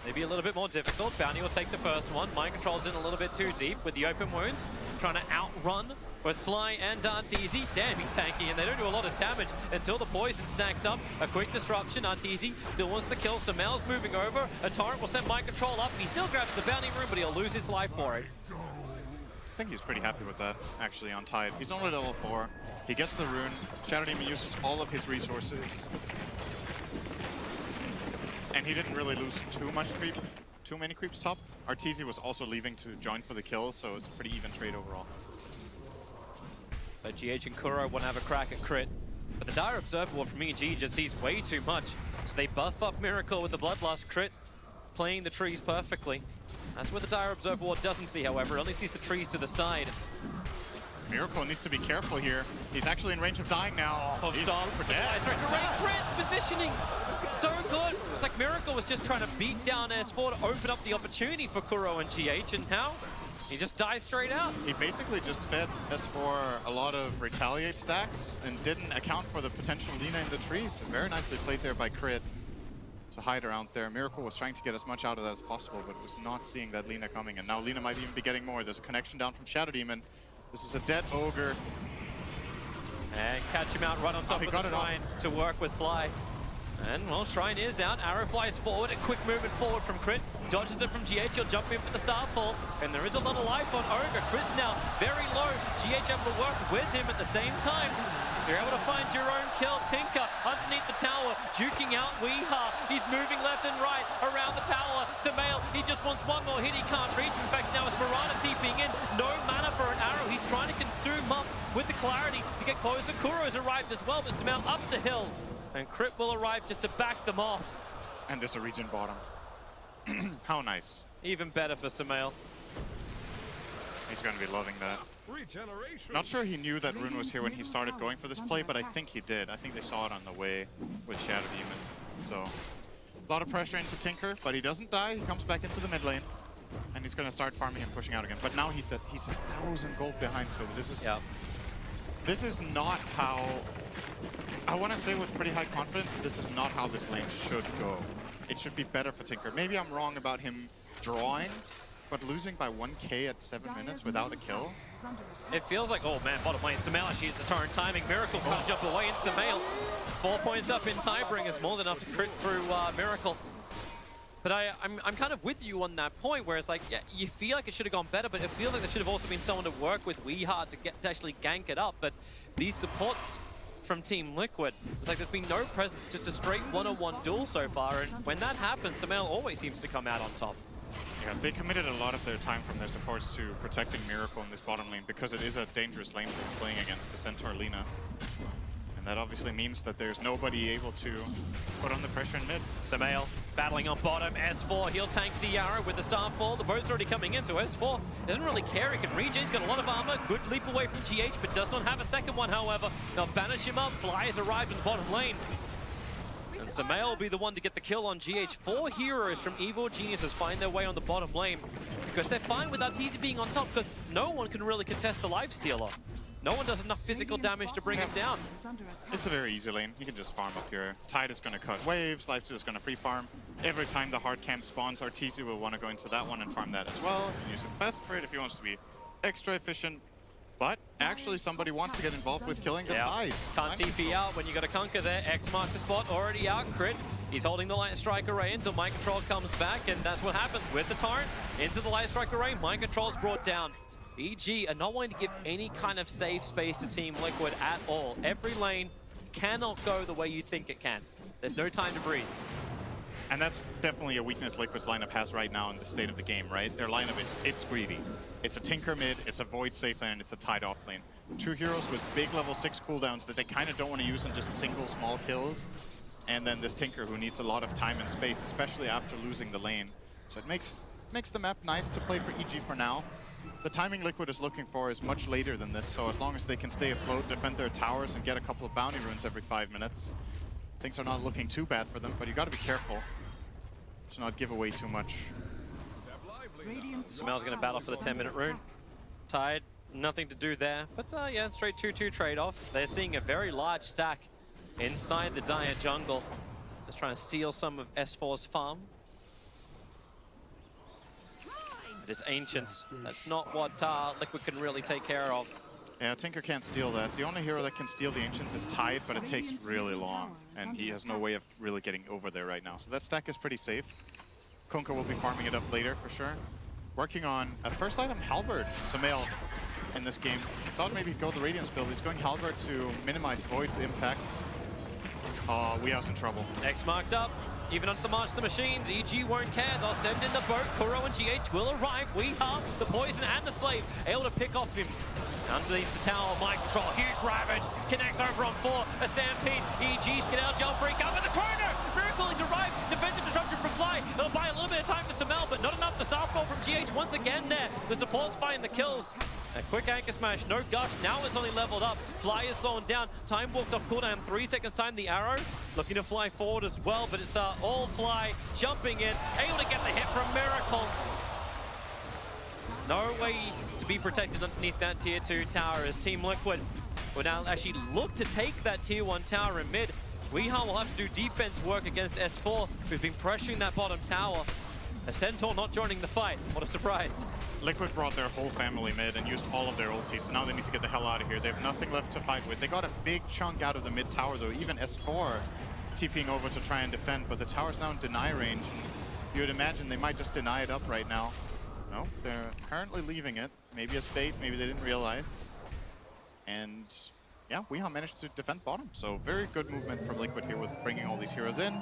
Maybe a little bit more difficult. Bounty will take the first one. Mind Control's in a little bit too deep with the open wounds. Trying to outrun with Fly and Arteezy. Damn, he's tanky, and they don't do a lot of damage until the poison stacks up. A quick disruption. Arteezy still wants the kill. Sumail's moving over. A torrent will send Mind Control up. He still grabs the bounty rune, but he'll lose his life for it. I think he's pretty happy with that, actually, on Tide. He's only level 4. He gets the rune. Shadow Demon uses all of his resources. And he didn't really lose too many creeps top. Arteezy was also leaving to join for the kill, so it's a pretty even trade overall. So GH and Kuro want to have a crack at Crit. But the Dire Observer Ward from EG just sees way too much. So they buff up Miracle with the Bloodlust. Crit playing the trees perfectly. That's what the Dire Observer Ward doesn't see, however. It only sees the trees to the side. Miracle needs to be careful here. He's actually in range of dying now. He's super dead. Crit's positioning so good. It's like Miracle was just trying to beat down S4 to open up the opportunity for Kuro and GH, and how? He just dies straight out. He basically just fed S4 a lot of retaliate stacks and didn't account for the potential Lina in the trees. Very nicely played there by Crit to hide around there. Miracle was trying to get as much out of that as possible, but was not seeing that Lina coming, and now Lina might even be getting more. There's a connection down from Shadow Demon. This is a dead Ogre. And catch him out right on top of the Shrine to work with Fly. And, well, Shrine is out. Arrow flies forward. A quick movement forward from Crit. Dodges it from GH. He'll jump in for the Starfall. And there is a lot of life on Ogre. Crit's now very low. GH able to work with him at the same time. You're able to find your own kill. Tinker underneath the tower, juking out Weeha. He's moving left and right around the tower. Sumail, he just wants one more hit. He can't reach. In fact, now it's Mirana TPing in. No mana for an arrow. He's trying to consume up with the clarity to get closer. Kuro's arrived as well, but Sumail up the hill. And Crit will arrive just to back them off. And there's a regen bottom. How nice. Even better for Sumail. He's going to be loving that. Not sure he knew that rune was here when he started going for this play, but I think he did. I think they saw it on the way with Shadow Demon. So, a lot of pressure into Tinker, but he doesn't die. He comes back into the mid lane, and he's going to start farming and pushing out again. But now he's 1,000 gold behind too. This is not how... I want to say with pretty high confidence, this is not how this lane should go. It should be better for Tinker. Maybe I'm wrong about him drawing, but losing by 1k at 7 minutes without a kill? It feels like, oh man, bottom lane, Sumail actually at the turn timing. Miracle can't jump away, and Sumail 4 points up in Tiebring is more than enough to crit through Miracle. But I'm kind of with you on that point where it's like, yeah, you feel like it should have gone better, but it feels like there should have also been someone to work with Weeha to actually gank it up. But these supports from Team Liquid. It's like there's been no presence, just a straight one-on-one duel so far, and when that happens, Sumail always seems to come out on top. Yeah, they committed a lot of their time from their supports to protecting Miracle in this bottom lane because it is a dangerous lane for playing against the Centaur Lina. And that obviously means that there's nobody able to put on the pressure in mid. Sumail battling on bottom. S4, he'll tank the arrow with the Starfall. The boat's already coming in, so S4 doesn't really care. He can regen, he's got a lot of armor. Good leap away from GH, but does not have a second one, however. They'll banish him up. Fly has arrived in the bottom lane. And Sumail will be the one to get the kill on GH. 4 heroes from Evil Geniuses find their way on the bottom lane because they're fine without TZ being on top because no one can really contest the lifestealer. No one does enough physical damage to bring him down. It's a very easy lane. You can just farm up here. Tide is going to cut waves. Lifesteal is going to free farm. Every time the hard camp spawns, our TZ will want to go into that one and farm that as well. And use it fast for it if he wants to be extra efficient. But actually, somebody wants to get involved with killing the Tide. Can't TP out when you got a Conquer there. X marks the spot, already out. Crit. He's holding the Light Strike Array until Mind Control comes back, and that's what happens with the Torrent. Into the Light Strike Array, Mind Control's brought down. EG are not wanting to give any kind of safe space to Team Liquid at all. Every lane cannot go the way you think it can. There's no time to breathe. And that's definitely a weakness Liquid's lineup has right now in the state of the game, right? Their lineup is, it's greedy. It's a Tinker mid, it's a Void safe lane, and it's a Tide off lane. 2 heroes with big level 6 cooldowns that they kind of don't want to use in just single small kills. And then this Tinker who needs a lot of time and space, especially after losing the lane. So it makes the map nice to play for EG for now. The timing Liquid is looking for is much later than this, so as long as they can stay afloat, defend their towers, and get a couple of bounty runes every 5 minutes, things are not looking too bad for them, but you got to be careful to not give away too much. Sumail's going to battle for the 10-minute rune. Tide, nothing to do there, but yeah, straight 2-2 trade-off. They're seeing a very large stack inside the Dire jungle. Just trying to steal some of S4's farm. It is Ancients. That's not what Liquid can really take care of. Yeah, Tinker can't steal that. The only hero that can steal the Ancients is Tide, but it takes really long, and he has no way of really getting over there right now. So that stack is pretty safe. Kunkka will be farming it up later for sure. Working on a first item Halberd, Sumail in this game. Thought maybe he'd go the Radiance build. He's going Halberd to minimize Void's impact. Weehaus in trouble. X marked up. Even under the March of the Machines, EG won't care. They'll send in the boat. Kuro and GH will arrive. Weehaus, the Poison and the Slave, able to pick off him. Underneath the tower, Mind Control, huge ravage. Connects over on 4. A Stampede. EG's get out, jump freak up in the corner. Miracle, he's arrived. Defensive disruption from Fly. It'll buy a little bit of time for Sumail, but not enough. The Starfall from GH once again there. The support's find the kills. A quick anchor smash, no gush. Now it's only leveled up. Fly is slowing down. Time walks off cooldown. 3 seconds time. The arrow looking to fly forward as well, but it's all Fly jumping in, able to get the hit from Miracle. No way to be protected underneath that tier 2 tower as Team Liquid will now actually look to take that tier 1 tower in mid. Weehaus will have to do defense work against S4, who's been pressuring that bottom tower. A Centaur not joining the fight. What a surprise. Liquid brought their whole family mid and used all of their ultis, so now they need to get the hell out of here. They have nothing left to fight with. They got a big chunk out of the mid tower though, even S4 TPing over to try and defend, but the tower's now in deny range. You would imagine they might just deny it up right now. No, they're currently leaving it. Maybe as bait, maybe they didn't realize. And yeah, Weehaus managed to defend bottom. So very good movement from Liquid here with bringing all these heroes in.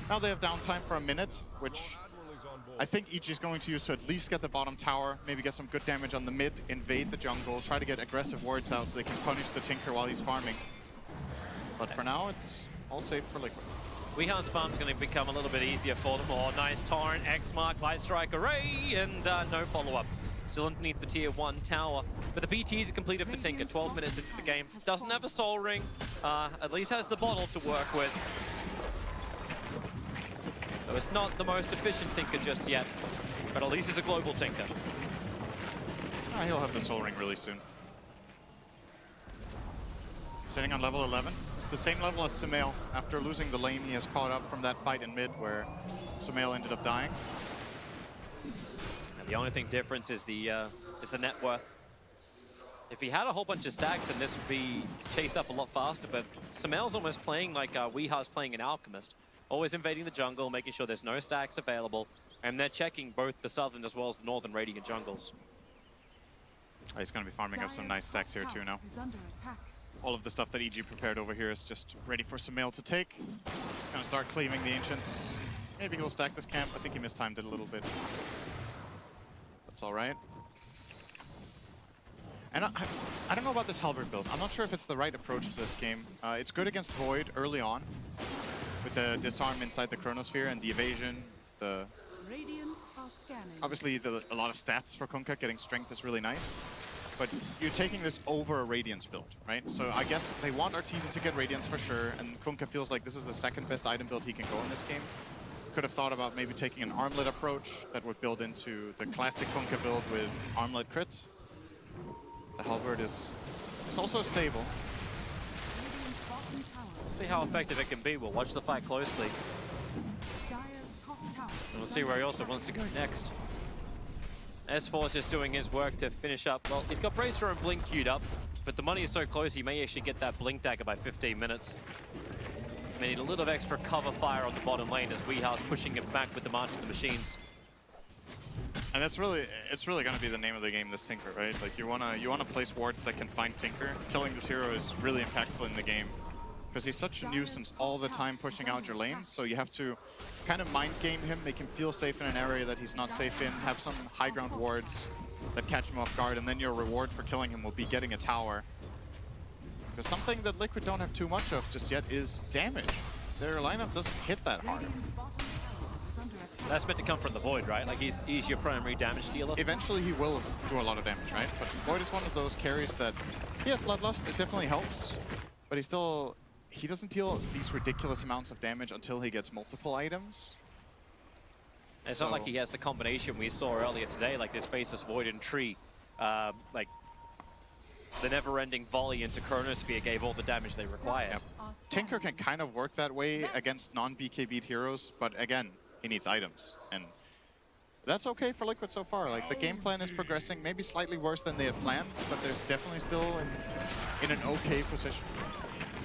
Now they have downtime for a minute, which I think EG is going to use to at least get the bottom tower, maybe get some good damage on the mid, invade the jungle, try to get aggressive wards out so they can punish the Tinker while he's farming. But for now, it's all safe for Liquid. Weehaus farm's going to become a little bit easier for them. Oh, nice Torrent, X-Mark, Light Strike Array, and no follow-up. Still underneath the tier 1 tower. But the BTs are completed for Tinker, 12 minutes into the game. Doesn't have a Soul Ring, at least has the bottle to work with. So it's not the most efficient Tinker just yet, but at least it's a global Tinker. He'll have the Soul Ring really soon. Sitting on level 11. It's the same level as Sumail. After losing the lane, he has caught up from that fight in mid where Sumail ended up dying. And the only thing difference is the net worth. If he had a whole bunch of stacks, then this would be chased up a lot faster, but Sumail's almost playing like Weehaus playing an Alchemist. Always invading the jungle, making sure there's no stacks available, and they're checking both the southern as well as the northern Radiant jungles. He's going to be farming up some nice stacks here too now. all of the stuff that EG prepared over here is just ready for Sumail to take. He's gonna start cleaving the Ancients. Maybe he'll stack this camp. I think he mistimed it a little bit. That's all right. And I don't know about this Halberd build. I'm not sure if it's the right approach to this game. It's good against Void early on, with the disarm inside the Chronosphere and the evasion. Obviously, a lot of stats for Kunkka. Getting strength is really nice. But you're taking this over a Radiance build, right? So I guess they want Arteezy to get Radiance for sure, and Kunkka feels like this is the second best item build he can go in this game. Could have thought about maybe taking an armlet approach that would build into the classic Kunkka build with armlet crit. The Halberd is also stable. We'll see how effective it can be. We'll watch the fight closely. And we'll see where he also wants to go next. S4 is just doing his work to finish up. Well, he's got Bracer and Blink queued up, but the money is so close he may actually get that Blink dagger by 15 minutes. They need a little of extra cover fire on the bottom lane as Weeha's pushing it back with the March of the Machines. And it's really going to be the name of the game, this Tinker, right? Like you wanna place wards that can find Tinker. Killing this hero is really impactful in the game because he's such a nuisance all the time pushing out your lanes. So you have to kind of mind game him, make him feel safe in an area that he's not safe in, have some high ground wards that catch him off guard, and then your reward for killing him will be getting a tower. Because something that Liquid don't have too much of just yet is damage. Their lineup doesn't hit that hard. That's meant to come from the Void, right? Like he's your primary damage dealer. Eventually he will do a lot of damage, right? But Void is one of those carries that he has Bloodlust, it definitely helps, but he doesn't deal these ridiculous amounts of damage until he gets multiple items. It's not like he has the combination we saw earlier today, like this Faceless Void and Tree. Like the never-ending volley into Chronosphere gave all the damage they require. Yep. Tinker can kind of work that way against non-BKB'd heroes, but again, he needs items. And that's okay for Liquid so far. Like the game plan is progressing, maybe slightly worse than they had planned, but there's definitely still in an okay position.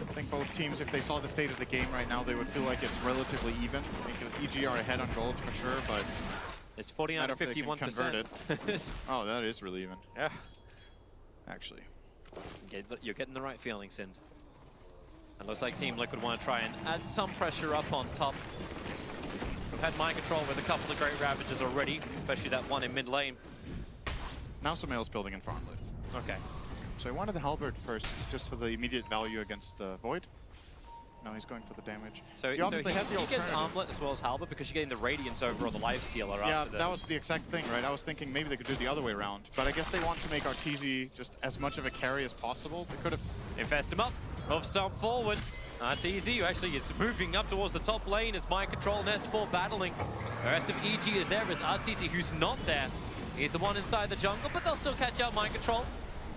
I think both teams, if they saw the state of the game right now, they would feel like it's relatively even. I think EG are ahead on gold for sure, but it's 49 to 51%. Oh, that is really even. Yeah. Actually. You're getting the right feeling, Sind. And looks like Team Liquid want to try and add some pressure up on top. We've had mind control with a couple of great Ravagers already, especially that one in mid lane. Now Sumail's building in Farmlet. Okay. So he wanted the Halberd first, just for the immediate value against the Void. No, he's going for the damage. So he obviously had the he gets alternative. Armlet as well as Halberd because you're getting the Radiance over on the Lifestealer. Yeah, after that was the exact thing, right? I was thinking maybe they could do the other way around. But I guess they want to make Arteezy just as much of a carry as possible. They could have... Infest him up. Hoof stomp forward. Arteezy, who actually is moving up towards the top lane as Mind Control and S4 battling. The rest of EG is there as Arteezy, who's not there. He's the one inside the jungle, but they'll still catch out Mind Control.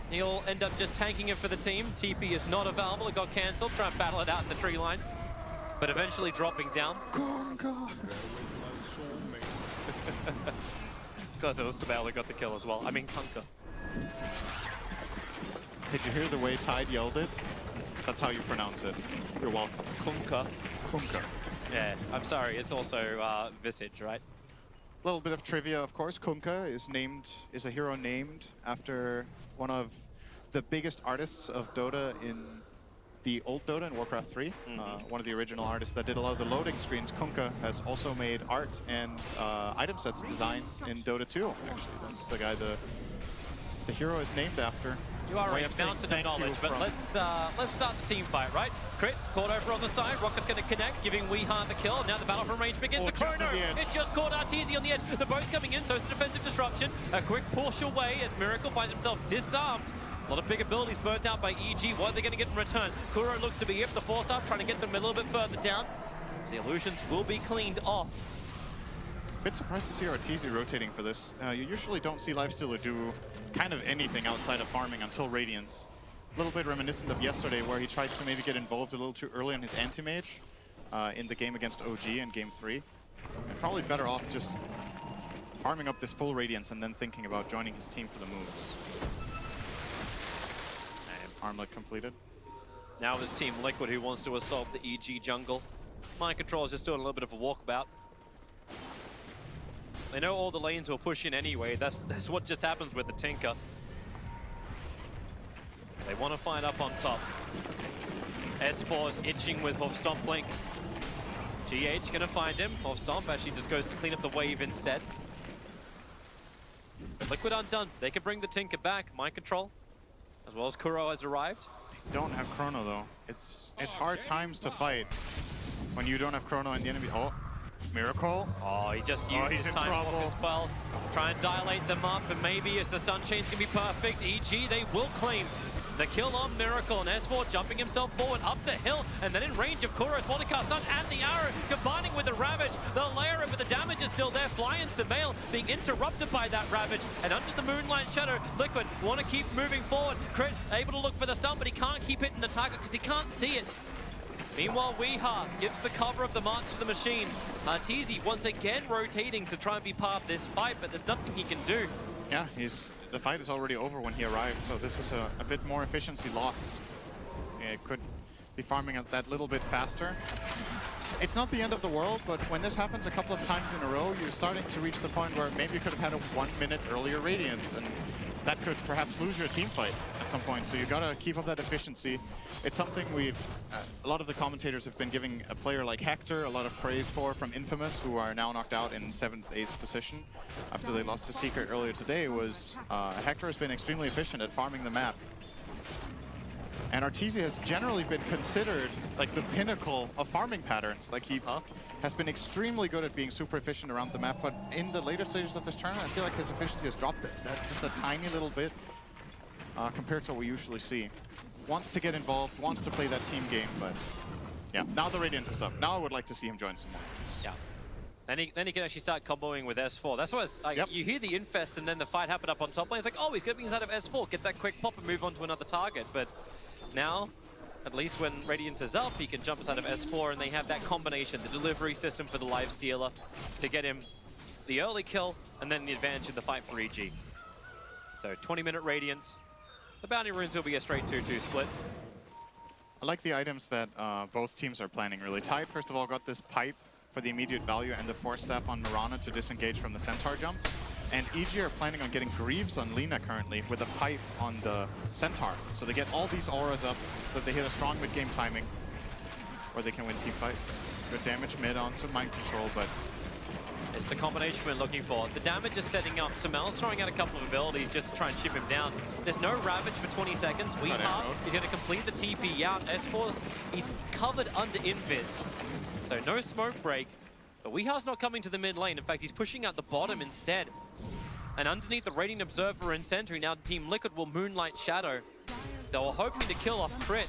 He'll end up just tanking it for the team. TP is not available. It got cancelled. Try and battle it out in the tree line. But eventually dropping down. Because it was Sumail that got the kill as well. I mean, Kunkka. Did you hear the way Tide yelled it? That's how you pronounce it. You're welcome. Kunkka. Kunkka. Yeah, I'm sorry. It's also Visage, right? A little bit of trivia, of course. Kunkka is a hero named after one of the biggest artists of Dota in the old Dota in Warcraft 3. One of the original artists that did a lot of the loading screens. Kunkka has also made art and item sets designs in Dota 2. Actually, that's the guy the hero is named after. You are a mountain of knowledge, but let's start the team fight, right? Crit, caught over on the side. Rocket's going to connect, giving Weeha the kill. Now the battle from range begins. The Chrono, it just caught Arteezy on the edge. The boat's coming in, so it's a defensive disruption. A quick push away as Miracle finds himself disarmed. A lot of big abilities burnt out by EG. What are they going to get in return? Kuro looks to be here for the 4-star, trying to get them a little bit further down. So the illusions will be cleaned off. Bit surprised to see Arteezy rotating for this. You usually don't see Lifestealer do kind of anything outside of farming until Radiance. A little bit reminiscent of yesterday where he tried to maybe get involved a little too early on his anti-mage in the game against OG in Game 3. And probably better off just farming up this full Radiance and then thinking about joining his team for the moves. And Armlet completed. Now it's Team Liquid who wants to assault the EG jungle. Mind Control is just doing a little bit of a walkabout. They know all the lanes will push in anyway. That's what just happens with the Tinker. They want to find up on top. S4's itching with Hoof Stomp Blink. GH gonna find him. Hoof Stomp actually just goes to clean up the wave instead. Liquid undone. They can bring the Tinker back. Mind control, as well as Kuro has arrived. They don't have Chrono though. It's hard times to fight when you don't have Chrono and the enemy. Oh, Miracle. Oh, he just used his time walk as well. Try and dilate them up, and maybe if the stun chains can be perfect, EG, they will claim the kill on Miracle, and S4 jumping himself forward up the hill, and then in range of Kuro's Multicast stun and the arrow, combining with the Ravage. They'll layer it, but the damage is still there. Flying Sumail being interrupted by that Ravage, and under the Moonlight Shadow, Liquid want to keep moving forward. Crit able to look for the stun, but he can't keep hitting the target because he can't see it. Meanwhile, Weeha gives the cover of the March to the Machines. Arteezy once again rotating to try and be part of this fight, but there's nothing he can do. Yeah, the fight is already over when he arrived, so this is a bit more efficiency lost. Yeah, it could be farming up that little bit faster. It's not the end of the world, but when this happens a couple of times in a row, you're starting to reach the point where maybe you could have had a 1 minute earlier Radiance, and that could perhaps lose your team fight at some point. So you gotta keep up that efficiency. It's something a lot of the commentators have been giving a player like Hector a lot of praise for from Infamous, who are now knocked out in 7th, 8th position after they lost to Secret earlier today. Hector has been extremely efficient at farming the map. And Arteezy has generally been considered like the pinnacle of farming patterns. Like he has been extremely good at being super efficient around the map, but in the later stages of this tournament, I feel like his efficiency has dropped just a tiny little bit compared to what we usually see. Wants to get involved, wants to play that team game, but yeah, now the Radiance is up. Now I would like to see him join some more. Yeah. Then he can actually start comboing with S4. That's why it's like, you hear the Infest and then the fight happen up on top lane. It's like, oh, he's going to be inside of S4, get that quick pop and move on to another target. But now, at least when Radiance is up, he can jump inside of S4, and they have that combination, the delivery system for the Live Stealer to get him the early kill and then the advantage in the fight for EG. So 20-minute Radiance. The bounty runes will be a straight 2-2 split. I like the items that both teams are planning, really. Tide, first of all, got this pipe for the immediate value and the Force Staff on Mirana to disengage from the Centaur jumps. And EG are planning on getting Greaves on Lina currently with a pipe on the Centaur. So they get all these auras up so that they hit a strong mid-game timing where they can win team fights. Good damage mid onto Mind Control, but it's the combination we're looking for. The damage is setting up. Sumail's throwing out a couple of abilities just to try and chip him down. There's no Ravage for 20 seconds. Weeha is going to complete the TP out. S4's, he's covered under Invis. So no smoke break. But Weeha's not coming to the mid lane. In fact, he's pushing out the bottom instead. And underneath the Radiant Observer and Sentry, now Team Liquid will Moonlight Shadow. They were hoping to kill off Crit.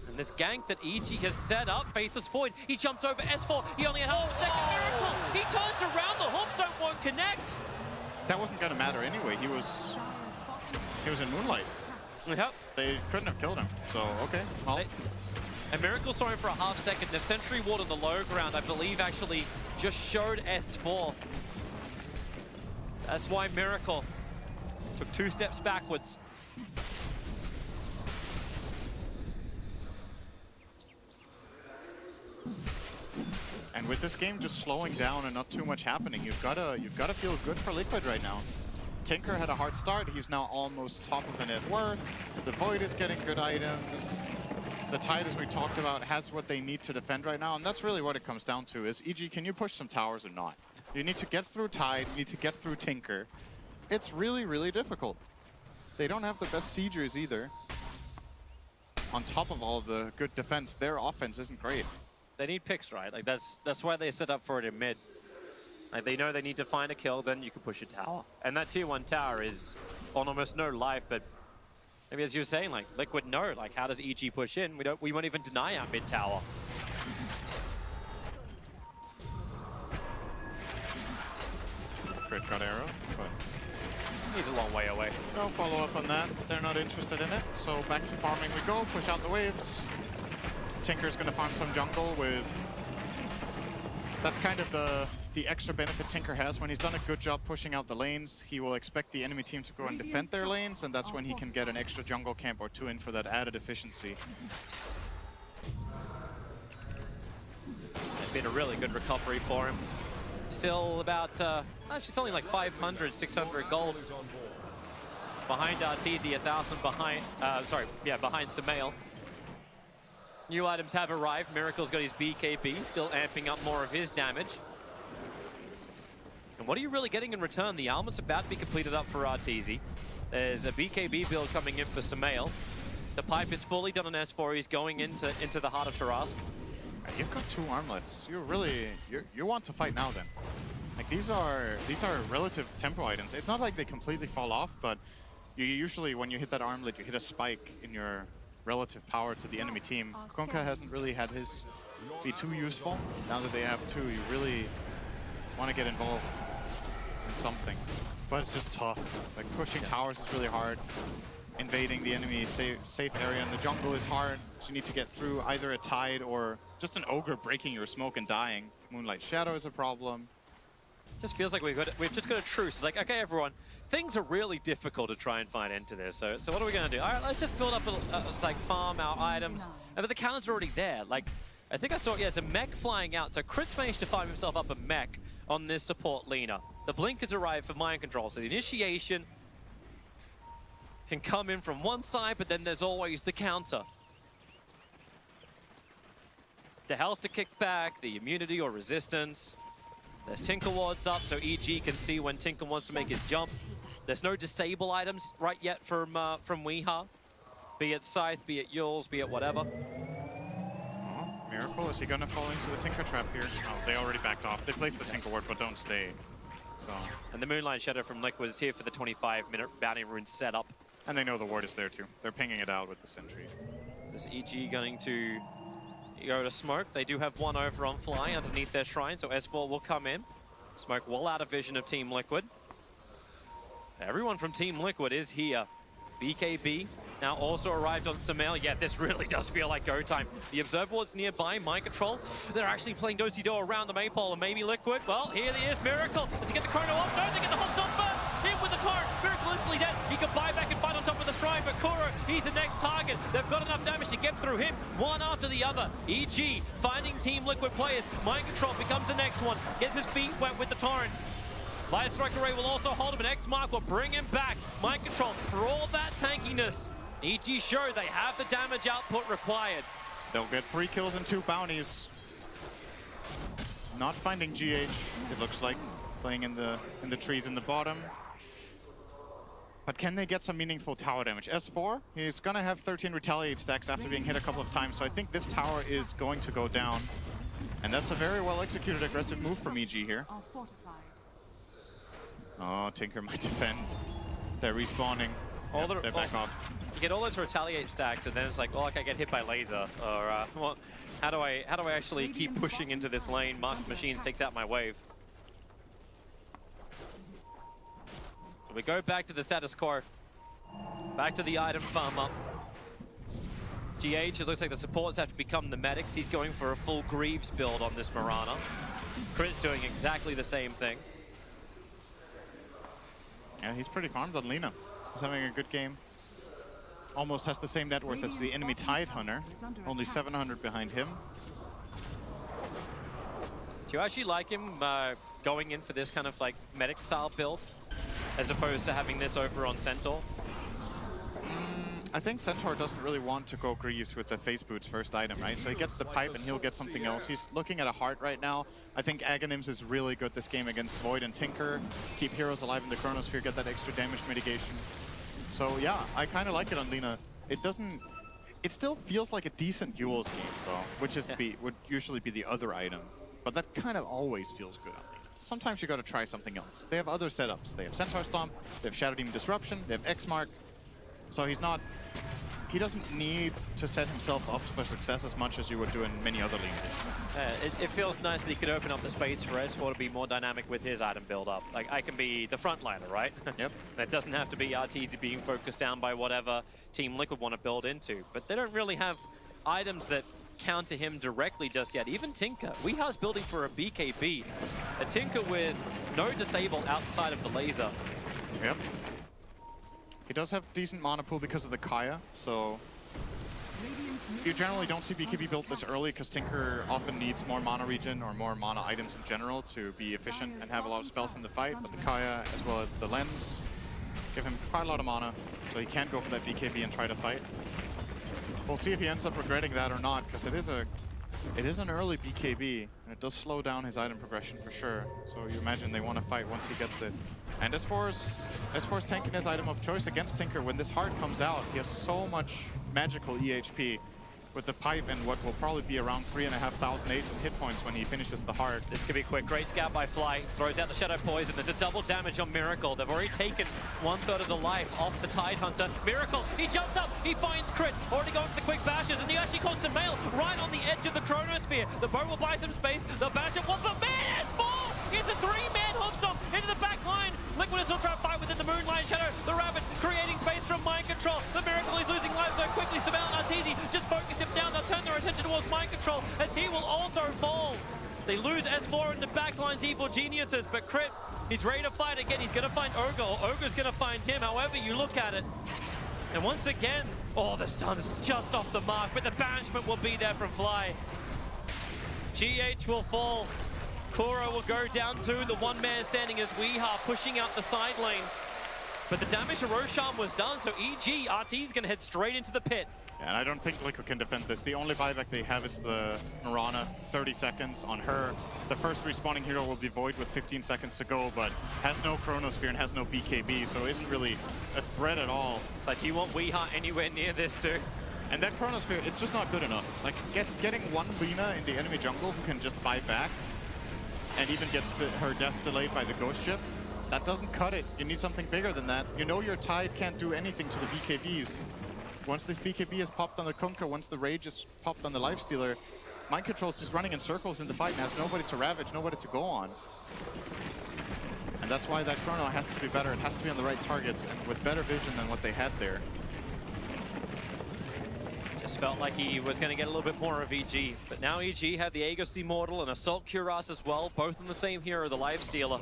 And this gank that EG has set up faces forward. He jumps over S4. He only had half a second. Miracle! He turns around. The Hoofstone won't connect. That wasn't going to matter anyway. He was in Moonlight. Yep. They couldn't have killed him. So, okay. Well. And Miracle saw him for a half second. The Sentry Ward on the low ground, I believe, actually just showed S4. That's why Miracle took 2 steps backwards. And with this game just slowing down and not too much happening, you've got to feel good for Liquid right now. Tinker had a hard start. He's now almost top of the net worth. The Void is getting good items. The Tide, as we talked about, has what they need to defend right now, and that's really what it comes down to, is EG, can you push some towers or not? You need to get through Tide, you need to get through Tinker. It's really, really difficult. They don't have the best siegers either. On top of all of the good defense, their offense isn't great. They need picks, right? Like that's why they set up for it in mid. Like they know they need to find a kill, then you can push a tower. And that tier 1 tower is on almost no life, but maybe as you were saying, like Liquid know, like how does EG push in? We won't even deny our mid tower. Crit got arrow, but he's a long way away. No follow-up on that. They're not interested in it. So back to farming we go. Push out the waves. Tinker's going to farm some jungle with... That's kind of the extra benefit Tinker has. When he's done a good job pushing out the lanes, he will expect the enemy team to go and defend their lanes, and that's when he can get an extra jungle camp or 2 in for that added efficiency. It's been a really good recovery for him. Still about, actually it's only like 500, 600 gold. behind Arteezy, 1,000 behind, behind Sumail. New items have arrived. Miracle's got his BKB, still amping up more of his damage. And what are you really getting in return? The armor's about to be completed up for Arteezy. There's a BKB build coming in for Sumail. The pipe is fully done on S4. He's going into the heart of Tarask. You've got 2 armlets. You want to fight now then. Like these are relative tempo items. It's not like they completely fall off, but you usually when you hit that armlet, you hit a spike in your relative power to the enemy team. Kunkka hasn't really had his be too useful. Now that they have 2, you really want to get involved in something. But it's just tough. Like pushing towers is really hard. Invading the enemy safe area in the jungle is hard. So you need to get through either a tide or just an ogre breaking your smoke and dying. Moonlight Shadow is a problem. Just feels like we've just got a truce. It's like, okay, everyone, things are really difficult to try and find end to this. So what are we going to do? All right, let's just build up, like, farm our items. But the counters are already there. Like, I think I saw, yeah, there's a mech flying out. So Crit's managed to find himself up a mech on this support Lina. The blink has arrived for mind control. So the initiation can come in from one side, but then there's always the counter. The health to kick back, the immunity or resistance. There's Tinker wards up, so EG can see when Tinker wants to make his jump. There's no disable items right yet from Weeha. Be it Scythe, be it Yules, be it whatever. Miracle, is he gonna fall into the Tinker trap here? Oh, they already backed off. They placed the Tinker ward, but don't stay. So. And the Moonlight Shadow from Liquid is here for the 25-minute bounty rune setup. And they know the ward is there too. They're pinging it out with the sentry. Is this EG going to go to Smoke? They do have one over on Fly underneath their shrine, so S4 will come in. Smoke well out of vision of Team Liquid. Everyone from Team Liquid is here. BKB now also arrived on Sumail. Yeah, this really does feel like go time. The Observer Ward's nearby, mind control. They're actually playing Do-Si-Do around the Maypole and maybe Liquid. Well, here he is, Miracle. Does he get the chrono up? No, they get the whole stop first. In with the torrent. Miracle instantly dead. He can buy back and fight on top of the shrine, but Kuro, he's the next target. They've got enough damage to get through him, one after the other. EG finding Team Liquid players. Mind control becomes the next one. Gets his feet wet with the torrent. Light Strike Array will also hold him, and X-Mark will bring him back. Mind control for all that tankiness. EG show they have the damage output required. They'll get 3 kills and 2 bounties. Not finding GH, it looks like, playing in the trees in the bottom. But can they get some meaningful tower damage? S4, he's gonna have 13 retaliate stacks after being hit a couple of times, so I think this tower is going to go down. And that's a very well executed aggressive move from EG here. Oh, Tinker might defend. They're respawning. They're back off. You get all those retaliate stacks, and then it's like, oh, like I get hit by laser, or well, how do I actually keep pushing into this lane? Mark's Machines takes out my wave. So we go back to the status quo. Back to the item farm up. GH, it looks like the supports have to become the medics. He's going for a full Greaves build on this Mirana. Crit's doing exactly the same thing. Yeah, he's pretty farmed on Lina. He's having a good game. Almost has the same net worth as the enemy Tidehunter. Only 700 behind him. Do you actually like him going in for this kind of like medic style build as opposed to having this over on Centaur? I think Centaur doesn't really want to go Greaves with the Face Boots first item, right? So he gets the pipe and he'll get something else. He's looking at a heart right now. I think Aghanims is really good this game against Void and Tinker. Keep heroes alive in the Chronosphere, get that extra damage mitigation. So yeah, I kind of like it on Lina. It still feels like a decent Yules game though, which is would usually be the other item. But that kind of always feels good on Lina. Sometimes you gotta try something else. They have other setups. They have Centaur Stomp, they have Shadow Demon Disruption, they have X-Mark. So he doesn't need to set himself up for success as much as you would do in many other leagues. It feels nice that he could open up the space for S4 to be more dynamic with his item build-up. Like, I can be the frontliner, right? Yep. That doesn't have to be Arteezy being focused down by whatever Team Liquid want to build into. But they don't really have items that counter him directly just yet. Even Tinker. Weeha's building for a BKB. A Tinker with no disable outside of the laser. Yep. He does have decent mana pool because of the Kaya, so you generally don't see BKB built this early because Tinker often needs more mana regen or more mana items in general to be efficient and have a lot of spells in the fight, but the Kaya as well as the Lens give him quite a lot of mana, so he can go for that BKB and try to fight. We'll see if he ends up regretting that or not, because it is an early BKB, and it does slow down his item progression for sure. So you imagine they want to fight once he gets it. And as far as tanking his item of choice against Tinker, when this heart comes out, he has so much magical EHP with the pipe and what will probably be around 3,500 hit points when he finishes the heart. This could be quick. Great scout by Fly. Throws out the Shadow Poison. There's a double damage on Miracle. They've already taken 1/3 of the life off the Tidehunter. Miracle, he jumps up. He finds crit. Already going for the quick bashes. And he actually calls Sumail right on the edge of the Chronosphere. The bow will buy some space. The bash at one, but man, it's full! It's a 3-man hoofstomp into the back line. Liquid is still trying to fight within the Moonlight Shadow. The Ravage creating space from Mind Control. The Miracle is losing life so quickly. Sumail and Arteezy just focus him down. They'll turn their attention towards Mind Control as he will also fall. They lose S4 in the back line's Evil Geniuses, but Crit, he's ready to fight again. He's going to find Ogre, or Ogre's going to find him, however you look at it. And once again, oh, the stun is just off the mark, but the banishment will be there from Fly. GH will fall. Kuro will go down to the one-man standing as Weeha pushing out the side lanes. But the damage to Roshan was done, so EG, RT's going to head straight into the pit. Yeah, and I don't think Liquid can defend this. The only buyback they have is the Mirana, 30 seconds on her. The first respawning hero will be Void with 15 seconds to go, but has no Chronosphere and has no BKB, so isn't really a threat at all. It's like, do you want Weeha anywhere near this too? And that Chronosphere, it's just not good enough. Like, getting one Lina in the enemy jungle who can just buy back and even gets her death delayed by the ghost ship, that doesn't cut it. You need something bigger than that. You know your Tide can't do anything to the BKBs. Once this BKB is popped on the Kunkka, once the Rage is popped on the Lifestealer, Mind Control's just running in circles in the fight and has nobody to ravage, nobody to go on. And that's why that Chrono has to be better. It has to be on the right targets and with better vision than what they had there. Just felt like he was going to get a little bit more of EG. But now EG had the Aegis Immortal and Assault Cuirass as well, both on the same hero, the Lifestealer.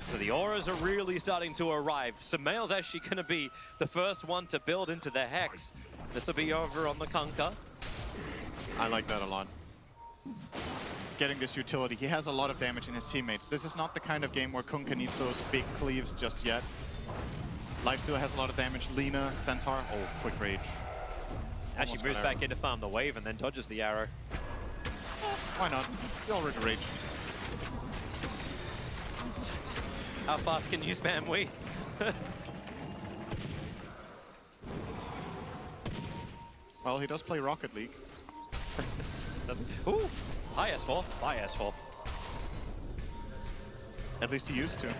So the auras are really starting to arrive. Sumail's actually going to be the first one to build into the Hex. This will be over on the Kunkka. I like that a lot. Getting this utility. He has a lot of damage in his teammates. This is not the kind of game where Kunkka needs those big cleaves just yet. Lifestealer has a lot of damage. Lina, Centaur, oh, quick rage. Actually moves back in to farm the wave and then dodges the arrow. Why not? He already raged. How fast can you spam we? Well, he does play Rocket League. Doesn't. Ooh! High S4. High S4. At least he used to.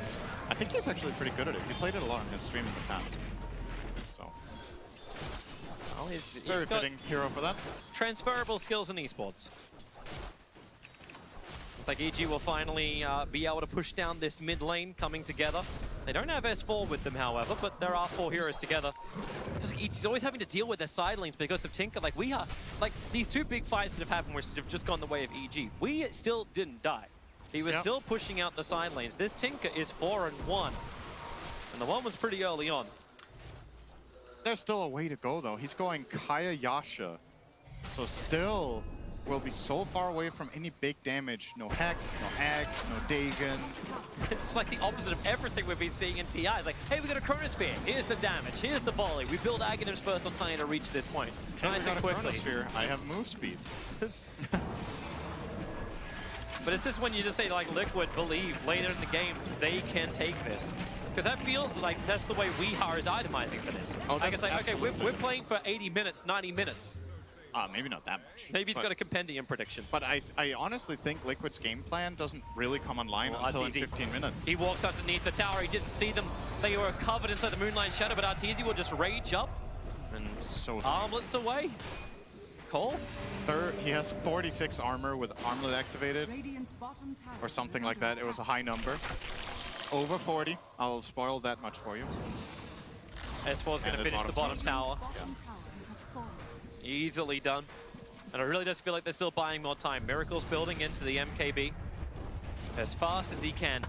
I think he's actually pretty good at it. He played it a lot in his stream in the past. So. Well, he's very fitting hero for that. Transferable skills in esports. Looks like EG will finally be able to push down this mid lane coming together. They don't have S4 with them, however, but there are 4 heroes together. Just EG's always having to deal with their side lanes because of Tinker. Like, we are, like, these 2 big fights that have happened which have just gone the way of EG. We still didn't die. He was still pushing out the side lanes. This Tinker is 4-1. And the one was pretty early on. There's still a way to go, though. He's going Kaya Yasha. So still will be so far away from any big damage. No Hex, no Axe, no Dagon. It's like the opposite of everything we've been seeing in TI. It's like, hey, we got a Chronosphere. Here's the damage. Here's the volley. We build Aghanims first on Tiny to reach this point. Nice and quickly. Chronosphere. I have move speed. But it's just when you just say, like, Liquid believe later in the game they can take this. Because that feels like that's the way Weeha is itemizing for this. Oh, I can say, okay, we're playing for 80 minutes, 90 minutes. Maybe not that much. Maybe he's got a compendium prediction. But I honestly think Liquid's game plan doesn't really come online until in 15 minutes. He walks underneath the tower. He didn't see them. They were covered inside the Moonlight Shadow, but Arteezy will just rage up and armlets away. Cole? He has 46 armor with armlet activated. Or something like that. It was a high number. Over 40. I'll spoil that much for you. S4's going to finish the bottom tower. Easily done. And it really does feel like they're still buying more time. Miracle's building into the MKB as fast as he can.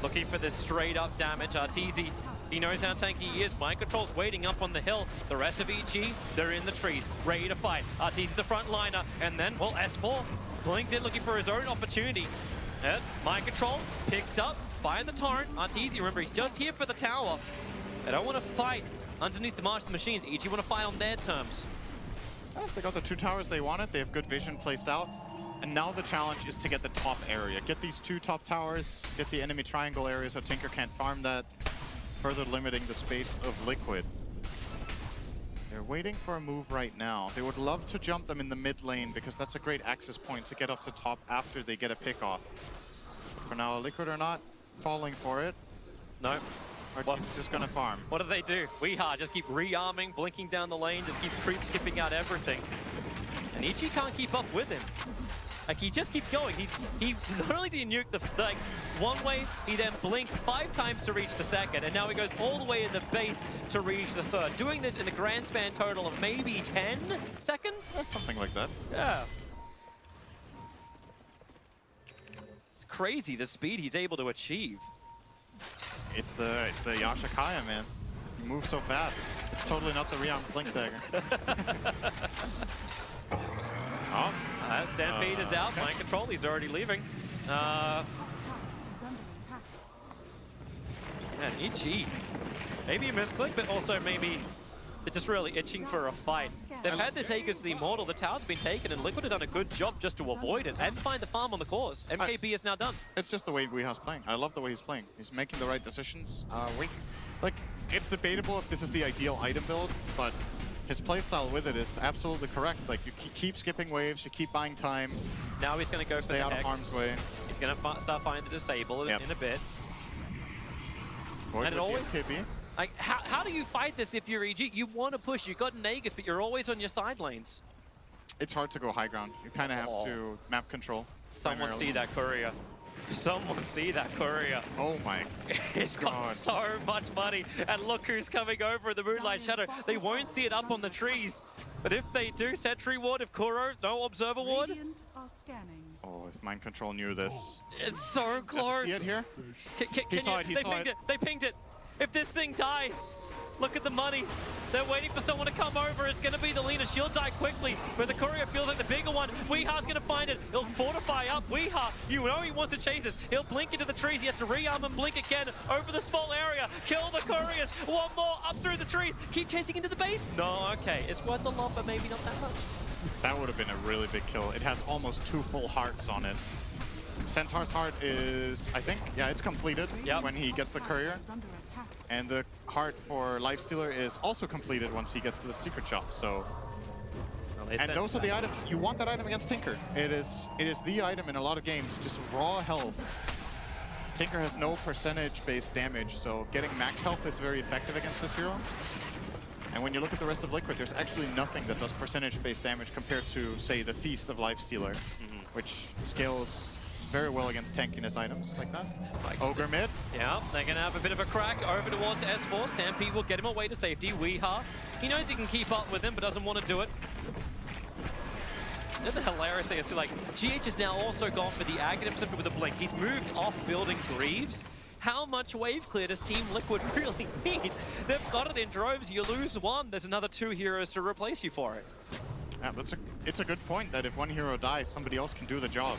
Looking for this straight up damage. Arteezy, he knows how tanky he is. Mind Control's waiting up on the hill. The rest of EG, they're in the trees, ready to fight. Arteezy the front liner. And then, well, S4 blinked in looking for his own opportunity. Mind control picked up by the Torrent. Arteezy, remember, he's just here for the tower. They don't want to fight underneath the March of the Machines. EG want to fight on their terms. Oh, they got the 2 towers they wanted. They have good vision placed out. And now the challenge is to get the top area. Get these 2 top towers, get the enemy triangle area so Tinker can't farm that, further limiting the space of Liquid. They're waiting for a move right now. They would love to jump them in the mid lane because that's a great access point to get up to top after they get a pick off. For now, Liquid are not falling for it. No. Arteezy's just gonna farm. What do? Weeha just keep re-arming, blinking down the lane, just keep creep skipping out everything. And EG can't keep up with him. Like, he just keeps going. He not only did he nuke the one wave, he then blinked 5 times to reach the second, and now he goes all the way in the base to reach the third. Doing this in the grand span total of maybe 10 seconds? Something like that. Yeah. It's crazy the speed he's able to achieve. It's the Yashakaya, man. You move so fast. It's totally not the Rearm Blink Dagger. Oh. Stampede is out. Mind control, he's already leaving. And EG. Maybe a misclick, but also maybe they're just really itching for a fight. They've had this Aegis the Immortal. The tower's been taken, and Liquid have done a good job just to avoid it and find the farm on the course. MKB is now done. It's just the way Weeha's playing. I love the way he's playing. He's making the right decisions. Like, it's debatable if this is the ideal item build, but his playstyle with it is absolutely correct. Like, you keep skipping waves, you keep buying time. Now he's going to go stay for out the of harm's way. He's going to start finding the disable in a bit. Void and it always... KB. Like, how do you fight this if you're EG? You want to push, you got an Aegis, but you're always on your side lanes. It's hard to go high ground. You kind of have to map control. Someone primarily. see that courier. Someone see that courier. Oh my It's got so much money. And look who's coming over in the Moonlight Shadow. They won't see it up on the trees. But if they do, Sentry Ward, if Kuro, no Observer Ward. Oh, if Mind Control knew this. It's so close. Does he see it here? He saw it, They pinged it. If this thing dies, look at the money. They're waiting for someone to come over. It's going to be the Lina. She'll die quickly, but the courier feels like the bigger one. Weeha's going to find it. He'll fortify up. Weeha, you know he wants to chase this. He'll blink into the trees. He has to re-arm and blink again over the small area. Kill the couriers. One more up through the trees. Keep chasing into the base. No, okay. It's worth a lot, but maybe not that much. That would have been a really big kill. It has almost 2 full hearts on it. Centaur's heart is, I think, yeah, it's completed when he gets the courier. And the heart for Lifestealer is also completed once he gets to the secret shop, so... And those are the items. You want that item against Tinker. It is the item in a lot of games, just raw health. Tinker has no percentage-based damage, so getting max health is very effective against this hero. And when you look at the rest of Liquid, there's actually nothing that does percentage-based damage compared to, say, the Feast of Lifestealer, which scales very well against tankiness items like that. Ogre mid. Yeah, they're going to have a bit of a crack over towards S4. Stampede will get him away to safety. Weeha, he knows he can keep up with him, but doesn't want to do it. And the hilarious thing is too, like, GH has now also gone for the Agate himself with a blink. He's moved off building Greaves. How much wave clear does Team Liquid really need? They've got it in droves. You lose one, there's another 2 heroes to replace you for it. Yeah, it's a good point that if one hero dies, somebody else can do the job.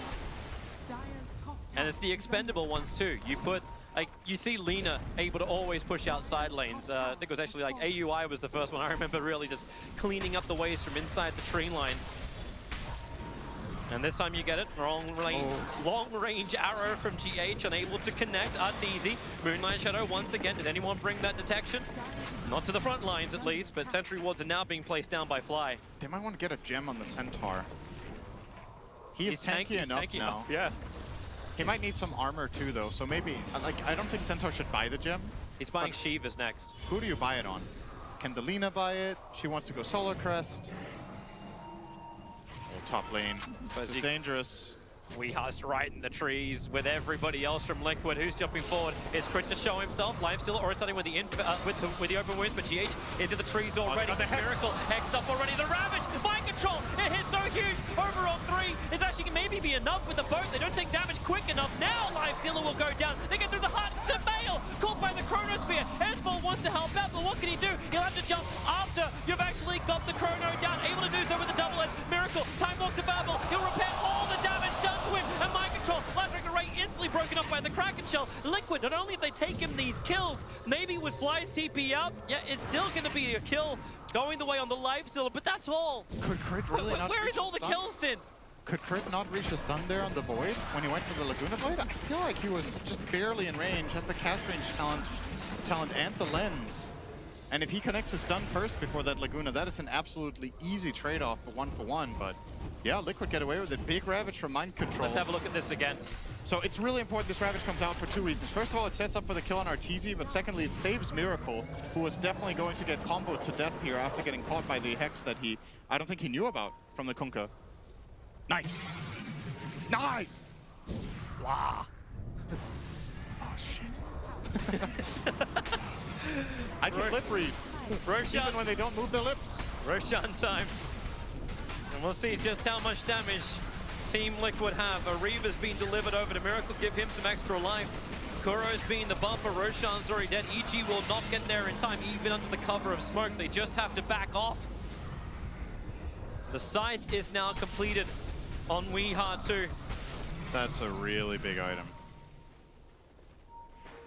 And it's the expendable ones too. You put, like, you see Lina able to always push out side lanes. I think it was actually like AUI was the first one I remember really just cleaning up the waves from inside the tree lines. And this time you get it. Long range arrow from GH, unable to connect. Arteezy, Moonlight Shadow once again. Did anyone bring that detection? Not to the front lines at least, but sentry wards are now being placed down by Fly. They might want to get a gem on the Centaur. He's tanky enough now. Yeah. He might need some armor too, though, so maybe, like, I don't think Centaur should buy the gem. He's buying Shiva's next. Who do you buy it on? Can Delina buy it? She wants to go Solar Crest. Oh, top lane. This is dangerous. Weeha's right in the trees with everybody else from Liquid. Who's jumping forward? It's Crit to show himself. Lifestealer or starting with the open wounds, but GH into the trees already. Miracle hexed up already. The Ravage, Mind Control. It hits so huge. Over on 3. It's actually maybe be enough with the boat. They don't take damage quick enough. Now Lifestealer will go down. They get through the heart. Samael caught by the Chronosphere. S4 wants to help out, but what can he do? He'll have to jump after you've actually got the Chrono down. Able to do so with the double edge. Miracle. Time walks to Babel. He'll repair all the damage done to him. And Mind Control. Last right bombshell. Liquid, not only have they taken these kills, maybe with Fly's TP out, yeah, it's still going to be a kill going the way on the lifesteal, but that's all. Could Crit really not Where reach is all a the stun? kills, Sid? Could Crit not reach a stun there on the Void when he went for the Laguna Blade? I feel like he was just barely in range, has the cast range talent and the lens. And if he connects a stun first before that Laguna, that is an absolutely easy trade-off for 1-for-1. But yeah, Liquid get away with it. Big Ravage from Mind Control. Let's have a look at this again. So it's really important this Ravage comes out for two reasons. First of all, it sets up for the kill on Arteezy, but secondly, it saves Miracle, who was definitely going to get comboed to death here after getting caught by the Hex that I don't think he knew about from the Kunkka. Nice. Nice! Wow. Oh, shit. I can lip read. Roshan. Even when they don't move their lips. Roshan time. And we'll see just how much damage Team Liquid have. Ariva's been delivered over to Miracle, give him some extra life. Kuro's being the bumper, Roshan's already dead. EG will not get there in time, even under the cover of smoke. They just have to back off. The Scythe is now completed on Weeha 2. That's a really big item.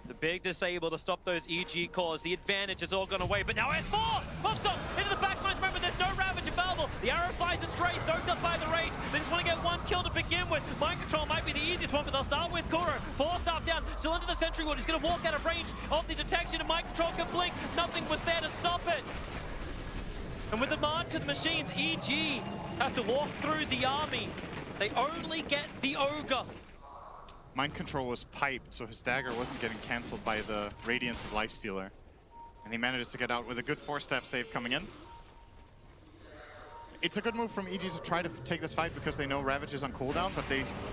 The big disable to stop those EG cores. The advantage has all gone away, but now S4! Offstop into the backlines. Remember, there's no Ravage available. The arrow flies astray, soaked up by the rage. They just want to get one kill to begin with. Mind Control might be the easiest one, but they'll start with Kuro. 4-staff down, still into the Sentry Ward. He's going to walk out of range of the detection, and Mind Control can blink. Nothing was there to stop it. And with the March of the Machines, EG have to walk through the army. They only get the Ogre. Mind Control was piped, so his dagger wasn't getting cancelled by the Radiance of Lifestealer. And he manages to get out with a good 4-step save coming in. It's a good move from EG to try to take this fight because they know Ravage is on cooldown, but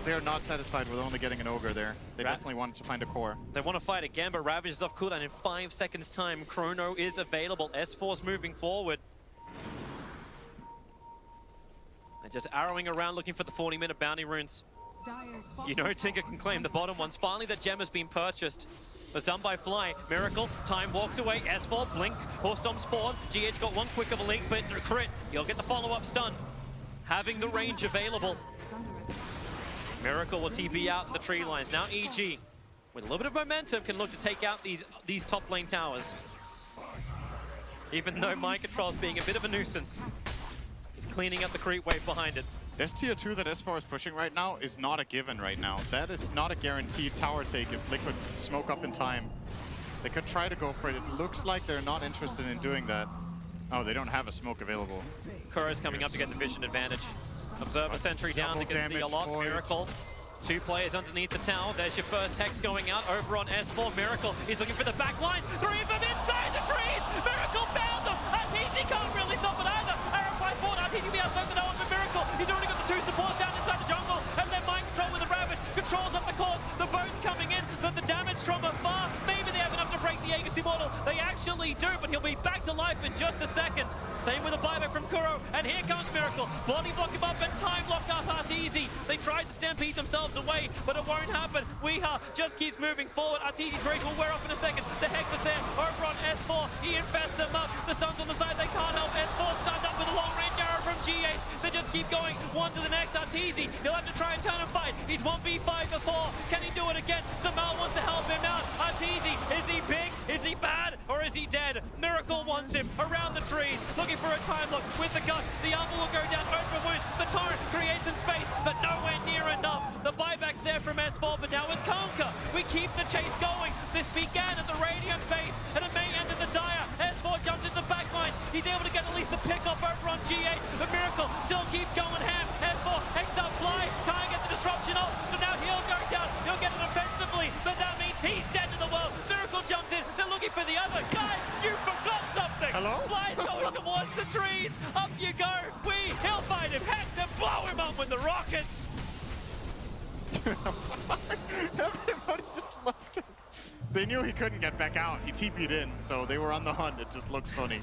they're not satisfied with only getting an Ogre there. They definitely wanted to find a core. They want to fight again, but Ravage is off cooldown in 5 seconds time. Chrono is available. S-Force moving forward. And just arrowing around looking for the 40-minute bounty runes. You know Tinker can claim the bottom ones. Finally, the gem has been purchased. It was done by Fly. Miracle, time walks away. S4, blink, horse stomps forward. GH got one quick of a link, but crit. He'll get the follow-up stun. Having the range available. Miracle will TP out the tree lines. Now EG, with a little bit of momentum, can look to take out these top lane towers. Even though Mind Control's being a bit of a nuisance. He's cleaning up the creep wave behind it. This tier 2 that S4 is pushing right now is not a given right now. That is not a guaranteed tower take if Liquid smoke up in time. They could try to go for it. It looks like they're not interested in doing that. Oh, they don't have a smoke available. Kuro's coming up to get the vision advantage. Observer sentry down, they can see a lot. Miracle. 2 players underneath the tower. There's your first hex going out over on S4. Miracle is looking for the back lines. 3 of them inside the trees. Miracle found them. Arteezy can't really stop it either. Arrow fights forward. Arteezy be outside the one for Miracle. He's already got the 2 supports down inside the jungle. And then Mind Control with the Ravage controls up the course. The boat's coming in, but the damage from afar. Maybe they have enough to break the Aegis Immortal. They actually do, but he'll be back to life in just a second. Same with a buyback from Kuro, and here comes Miracle. Body block him up and time lock up Arteezy. They tried to stampede themselves away, but it won't happen. Weeha just keeps moving forward. Arteezy's rage will wear off in a second. The Hex is there over on S4. He infests them up. The Suns on the side, they can't help. S4 stunned up with a long range arrow from GH. They just keep going one to the next. Arteezy, he'll have to try and turn and fight. He's 1v5 before. Can he do it again? Samal wants to help him out. Arteezy, is he big? Is he bad? Or is he dead? Miracle wants him around the trees, looking for a time lock with the gush. The armor will go down, open wounds. The torrent creates some space, but nowhere near enough. The buyback's there from S4, but now it's Conquer. We keep the chase going. This began at the Radiant base, and it may end at the Dire. S4 jumps into the back lines. He's able to get at least the pick off over on GH. The Miracle still keeps going ham. S4 hex up Fly, can't get the disruption off, so now he'll go down. He'll get it offensively, but that means he's dead to the world. Miracle jumps in. They're looking for the other. Guys, you forgot something. Hello? Fly's going towards the trees. Up you go. He'll fight him. Hex and blow him up with the rockets. I'm sorry. Everybody just left him. They knew he couldn't get back out. He TP'd in, so they were on the hunt. It just looks funny.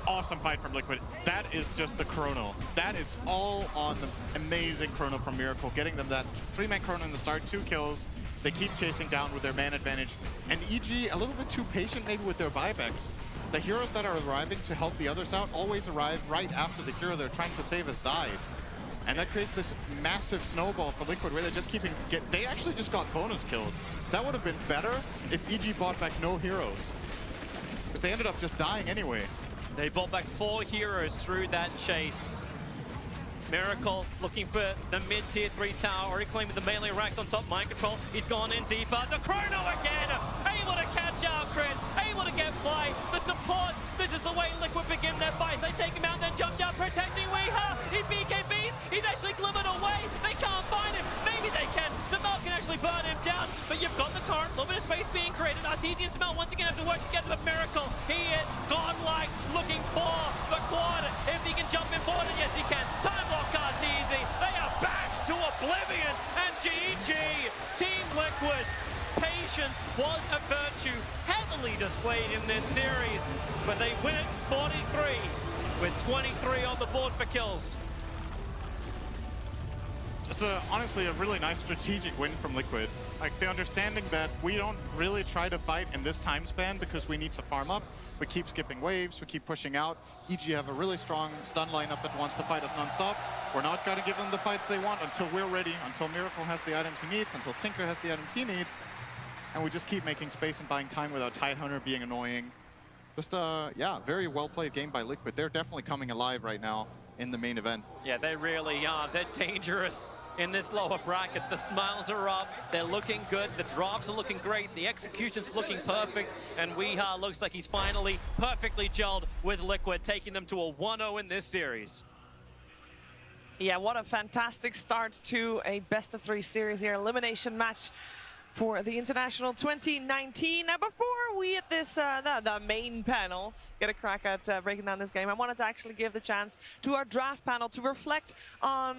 Awesome fight from Liquid. That is just the chrono. That is all on the amazing chrono from Miracle, getting them that 3-man chrono in the start, 2 kills. They keep chasing down with their man advantage. And EG, a little bit too patient maybe with their buybacks. The heroes that are arriving to help the others out always arrive right after the hero they're trying to save has died. And that creates this massive snowball for Liquid where they're just they actually just got bonus kills. That would have been better if EG bought back no heroes. Because they ended up just dying anyway. They bought back 4 heroes through that chase. Miracle looking for the mid-tier 3 tower, already claiming the melee racks on top. Mind control, he's gone in deeper. The chrono again, able to catch out Crit, able to get fly. The support, this is the way Liquid begin their fights. They take him out, then jump down, protecting Weeha. He BKBs, he's actually glimmered away. They can't find him, maybe they can. Smell can actually burn him down, but you've got the torrent, a little bit of space being created. RTG and Smell once again have to work together, but Miracle, he is godlike, looking for the quad. If he can jump in forward, and yes he can. Time lock RTZ, they are bashed to oblivion, and GG, Team Liquid. Patience was a virtue heavily displayed in this series, but they win it 43 with 23 on the board for kills. Just honestly a really nice strategic win from Liquid. Like the understanding that we don't really try to fight in this time span because we need to farm up. We keep skipping waves, we keep pushing out. EG have a really strong stun lineup that wants to fight us non-stop. We're not going to give them the fights they want until we're ready, until Miracle has the items he needs, until Tinker has the items he needs. And we just keep making space and buying time without Tidehunter being annoying. Just, yeah, very well-played game by Liquid. They're definitely coming alive right now in the main event. Yeah, they really are. They're dangerous in this lower bracket. The smiles are up, they're looking good, the drops are looking great, the execution's looking perfect, and Weeha looks like he's finally perfectly gelled with Liquid, taking them to a 1-0 in this series. Yeah, what a fantastic start to a best-of-3 series here, elimination match for the International 2019. Now, before we at this, the main panel, get a crack at breaking down this game, I wanted to actually give the chance to our draft panel to reflect on